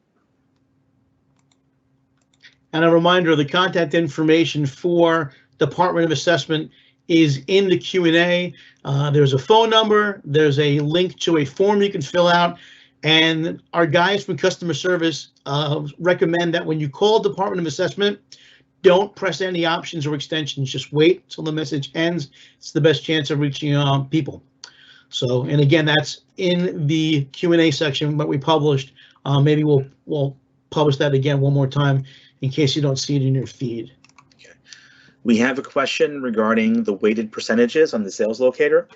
Speaker 1: And a reminder, the contact information for Department of Assessment is in the Q&A. There's a phone number, there's a link to a form you can fill out, and our guys from customer service recommend that when you call Department of Assessment, don't press any options or extensions, just wait till the message ends. It's the best chance of reaching people. So, and again, that's in the Q&A section that we published. Maybe we'll publish that again one more time in case you don't see it in your feed.
Speaker 3: Okay. We have a question regarding the weighted percentages on the sales locator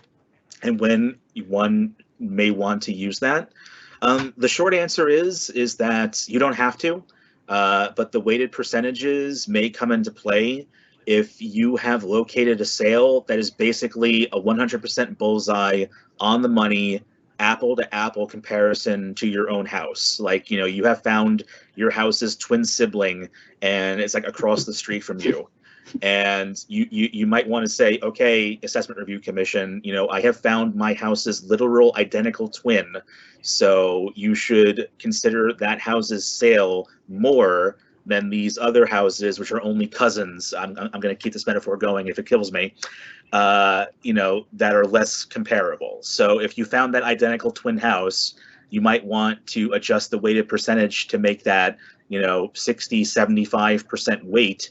Speaker 3: and when one may want to use that. The short answer is that you don't have to, but the weighted percentages may come into play if you have located a sale that is basically a 100% bullseye on the money, apple to apple comparison to your own house. Like, you know, you have found your house's twin sibling and it's like across the street from you. And you might want to say, okay, Assessment Review Commission, you know, I have found my house's literal identical twin. So you should consider that house's sale more than these other houses, which are only cousins. I'm going to keep this metaphor going if it kills me, you know, that are less comparable. So if you found that identical twin house, you might want to adjust the weighted percentage to make that, you know, 60, 75% weight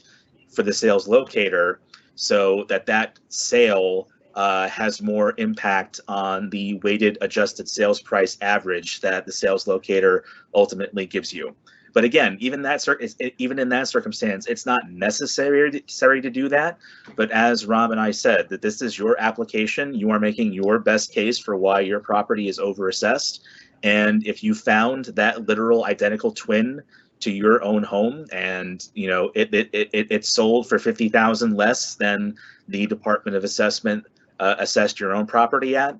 Speaker 3: for the sales locator, so that sale has more impact on the weighted adjusted sales price average that the sales locator ultimately gives you. But again, even in that circumstance, it's not necessary to do that. But as Rob and I said, that this is your application. You are making your best case for why your property is overassessed. And if you found that literal identical twin to your own home, and it sold for $50,000 less than the Department of Assessment assessed your own property at,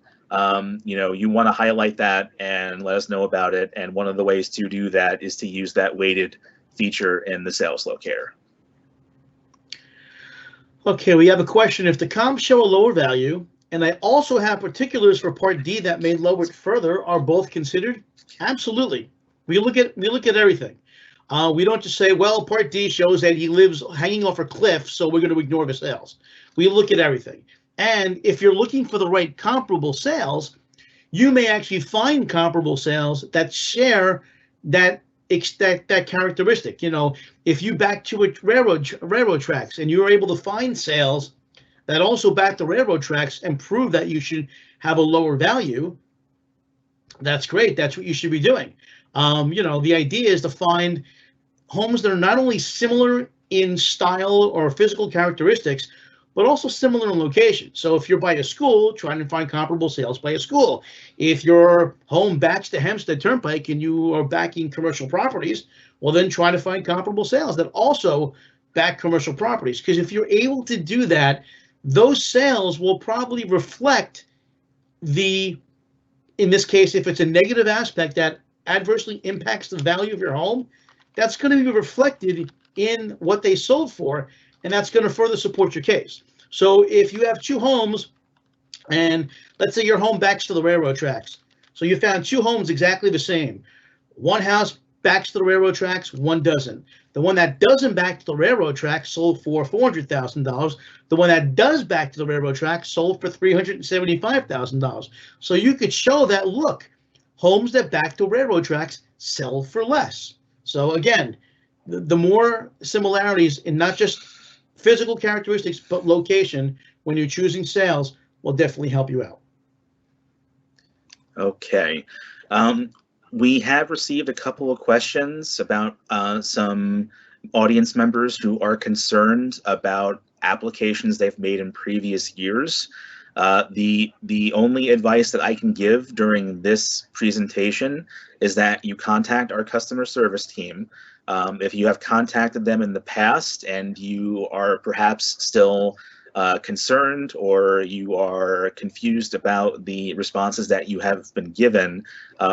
Speaker 3: you want to highlight that and let us know about it. And one of the ways to do that is to use that weighted feature in the sales locator.
Speaker 1: Okay, we have a question. If the comps show a lower value, and I also have particulars for Part D that may lower it further, are both considered? Absolutely. We look at everything. We don't just say, well, Part D shows that he lives hanging off a cliff, so we're going to ignore the sales. We look at everything. And if you're looking for the right comparable sales, you may actually find comparable sales that share that characteristic. If you back to a railroad tracks and you're able to find sales that also back the railroad tracks and prove that you should have a lower value, that's great. That's what you should be doing. The idea is to find homes that are not only similar in style or physical characteristics, but also similar in location. So if you're by a school, trying to find comparable sales by a school. If your home backs the Hempstead Turnpike and you are backing commercial properties, well, then try to find comparable sales that also back commercial properties. Because if you're able to do that, those sales will probably reflect in this case, if it's a negative aspect that adversely impacts the value of your home, that's going to be reflected in what they sold for, and that's going to further support your case. So if you have two homes, and let's say your home backs to the railroad tracks, so you found two homes exactly the same. One house backs to the railroad tracks, one doesn't. The one that doesn't back to the railroad tracks sold for $400,000. The one that does back to the railroad tracks sold for $375,000. So you could show that, look, homes that back to railroad tracks sell for less. So again, the more similarities in not just physical characteristics, but location when you're choosing sales will definitely help you out.
Speaker 3: Okay. We have received a couple of questions about some audience members who are concerned about applications they've made in previous years. The only advice that I can give during this presentation is that you contact our customer service team. If you have contacted them in the past and you are perhaps still concerned or you are confused about the responses that you have been given,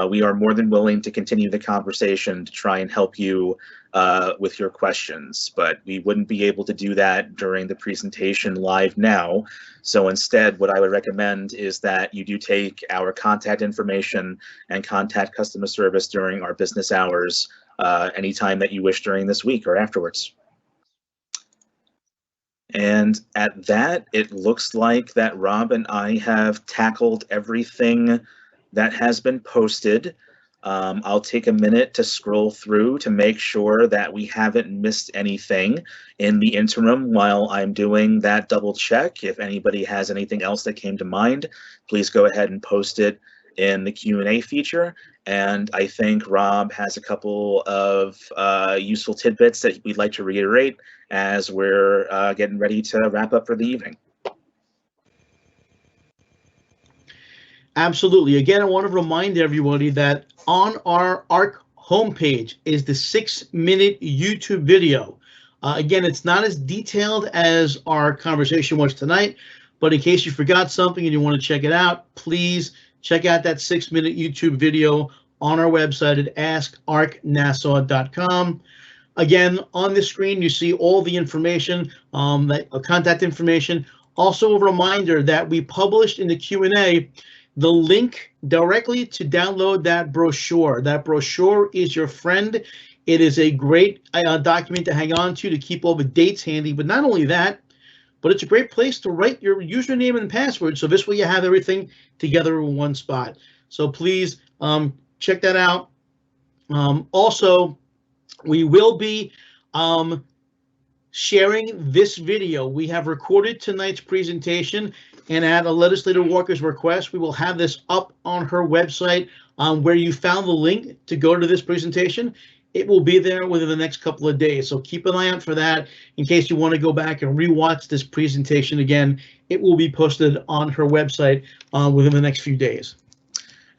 Speaker 3: we are more than willing to continue the conversation to try and help you with your questions, but we wouldn't be able to do that during the presentation live now. So instead, what I would recommend is that you do take our contact information and contact customer service during our business hours anytime that you wish during this week or afterwards. And at that, it looks like that Rob and I have tackled everything that has been posted. I'll take a minute to scroll through to make sure that we haven't missed anything in the interim while I'm doing that double check. If anybody has anything else that came to mind, please go ahead and post it in the Q&A feature. And I think Rob has a couple of useful tidbits that we'd like to reiterate as we're getting ready to wrap up for the evening.
Speaker 1: Absolutely. Again, I want to remind everybody that on our ARC homepage is the 6-minute YouTube video. Again, it's not as detailed as our conversation was tonight, but in case you forgot something and you want to check it out, please check out that 6-minute YouTube video on our website at askarcnassau.com. Again, on the screen, you see all the information, contact information. Also, a reminder that we published in the Q&A the link directly to download that brochure. That brochure is your friend. It is a great document to hang on to keep all the dates handy. But not only that, but it's a great place to write your username and password. So this way you have everything together in one spot. So please check that out. Also, we will be sharing this video. We have recorded tonight's presentation, and at a Legislator Walker's request, we will have this up on her website where you found the link to go to this presentation. It will be there within the next couple of days, so keep an eye out for that in case you want to go back and rewatch this presentation again. It will be posted on her website within the next few days.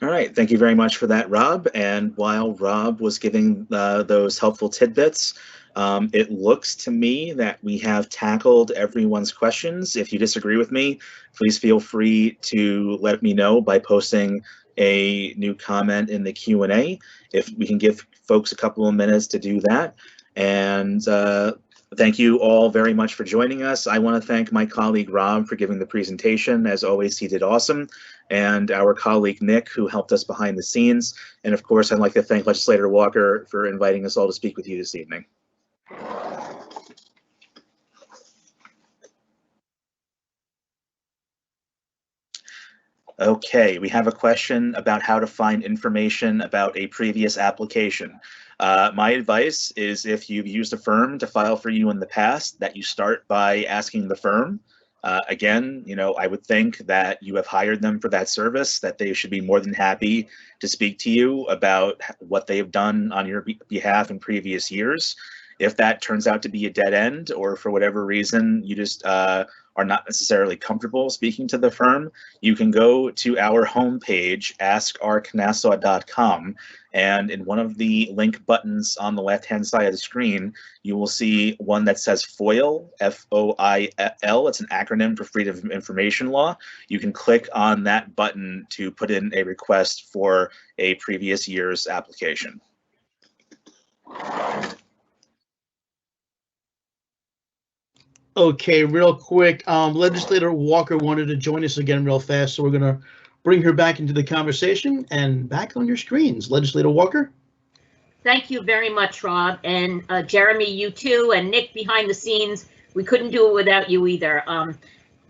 Speaker 3: All right, thank you very much for that, Rob. And while Rob was giving those helpful tidbits, it looks to me that we have tackled everyone's questions. If you disagree with me, please feel free to let me know by posting a new comment in the Q&A. If we can give folks a couple of minutes to do that. And thank you all very much for joining us. I want to thank my colleague Rob for giving the presentation. As always, he did awesome. And our colleague Nick, who helped us behind the scenes. And of course, I'd like to thank Legislator Walker for inviting us all to speak with you this evening. Okay, we have a question about how to find information about a previous application. My advice is, if you've used a firm to file for you in the past, that you start by asking the firm. Again, you know, I would think that you have hired them for that service, that they should be more than happy to speak to you about what they have done on your behalf in previous years. If that turns out to be a dead end, or for whatever reason you just are not necessarily comfortable speaking to the firm, you can go to our homepage, askrkennesaw.com, and in one of the link buttons on the left-hand side of the screen, you will see one that says FOIL, F-O-I-L. It's an acronym for Freedom of Information Law. You can click on that button to put in a request for a previous year's application.
Speaker 1: Okay, real quick, Legislator Walker wanted to join us again real fast, so we're going to bring her back into the conversation and back on your screens. Legislator Walker.
Speaker 2: Thank you very much, Rob, and Jeremy, you too, and Nick behind the scenes. We couldn't do it without you either.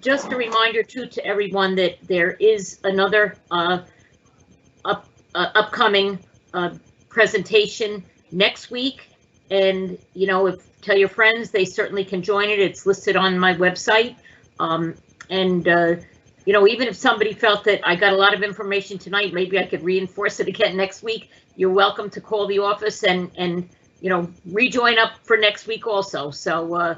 Speaker 2: Just a reminder too to everyone that there is another upcoming presentation next week, and you know, tell your friends, they certainly can join it. It's listed on my website. You know, even if somebody felt that I got a lot of information tonight, maybe I could reinforce it again next week. You're welcome to call the office and you know, rejoin up for next week also. So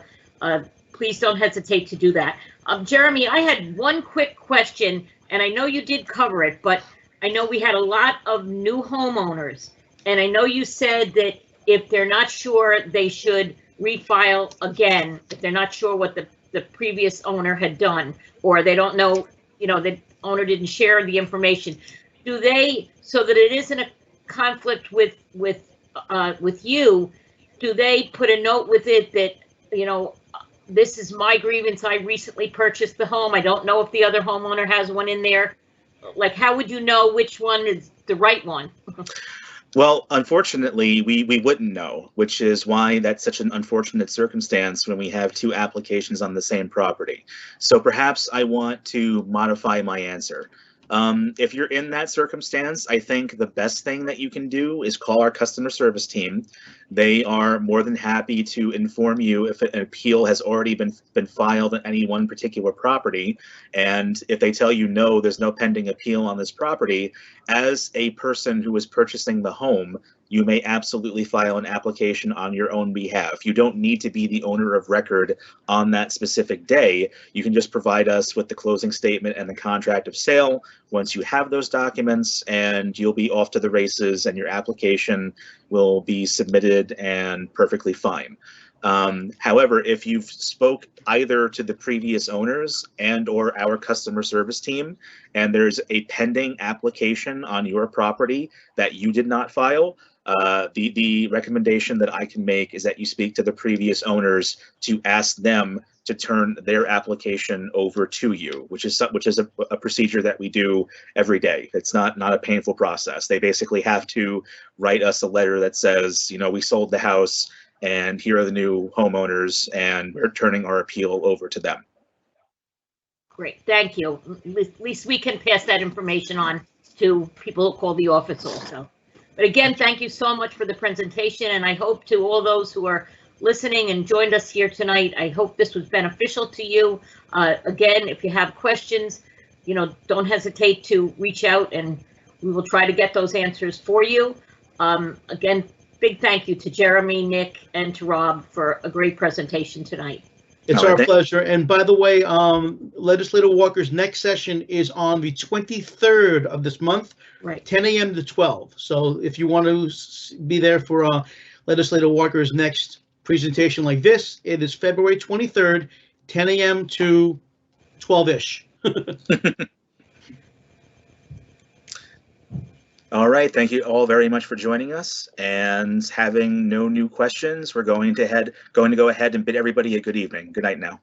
Speaker 2: please don't hesitate to do that. Jeremy, I had one quick question, and I know you did cover it, but I know we had a lot of new homeowners, and I know you said that if they're not sure, they should refile again if they're not sure what the previous owner had done, or they don't know, you know, the owner didn't share the information. Do they, so that it isn't a conflict with you, do they put a note with it that, you know, this is my grievance, I recently purchased the home, I don't know if the other homeowner has one in there? Like, how would you know which one is the right one?
Speaker 3: Well, unfortunately, we wouldn't know, which is why that's such an unfortunate circumstance when we have two applications on the same property. So perhaps I want to modify my answer. If you're in that circumstance, I think the best thing that you can do is call our customer service team. They are more than happy to inform you if an appeal has already been filed on any one particular property. And if they tell you, no, there's no pending appeal on this property, as a person who is purchasing the home, you may absolutely file an application on your own behalf. You don't need to be the owner of record on that specific day. You can just provide us with the closing statement and the contract of sale. Once you have those documents, and you'll be off to the races, and your application will be submitted and perfectly fine. However, if you've spoke either to the previous owners and or our customer service team, and there's a pending application on your property that you did not file, the recommendation that I can make is that you speak to the previous owners to ask them to turn their application over to you, which is a procedure that we do every day. It's not a painful process. They basically have to write us a letter that says, you know, we sold the house and here are the new homeowners, and we're turning our appeal over to them.
Speaker 2: Great, thank you. At least we can pass that information on to people who call the office also. But again, thank you so much for the presentation, and I hope to all those who are listening and joined us here tonight, I hope this was beneficial to you. Again, if you have questions, you know, don't hesitate to reach out and we will try to get those answers for you. Again, big thank you to Jeremy, Nick, and to Rob for a great presentation tonight.
Speaker 1: It's
Speaker 3: All
Speaker 1: our
Speaker 3: right,
Speaker 1: pleasure. And by the way, Legislator Walker's next session is on the 23rd of this month,
Speaker 2: Right.
Speaker 1: 10 a.m. to 12. So if you want to be there for Legislator Walker's next presentation like this, it is February 23rd, 10 a.m. to 12-ish.
Speaker 3: All right, thank you all very much for joining us. And having no new questions, we're going to go ahead and bid everybody a good evening. Good night now.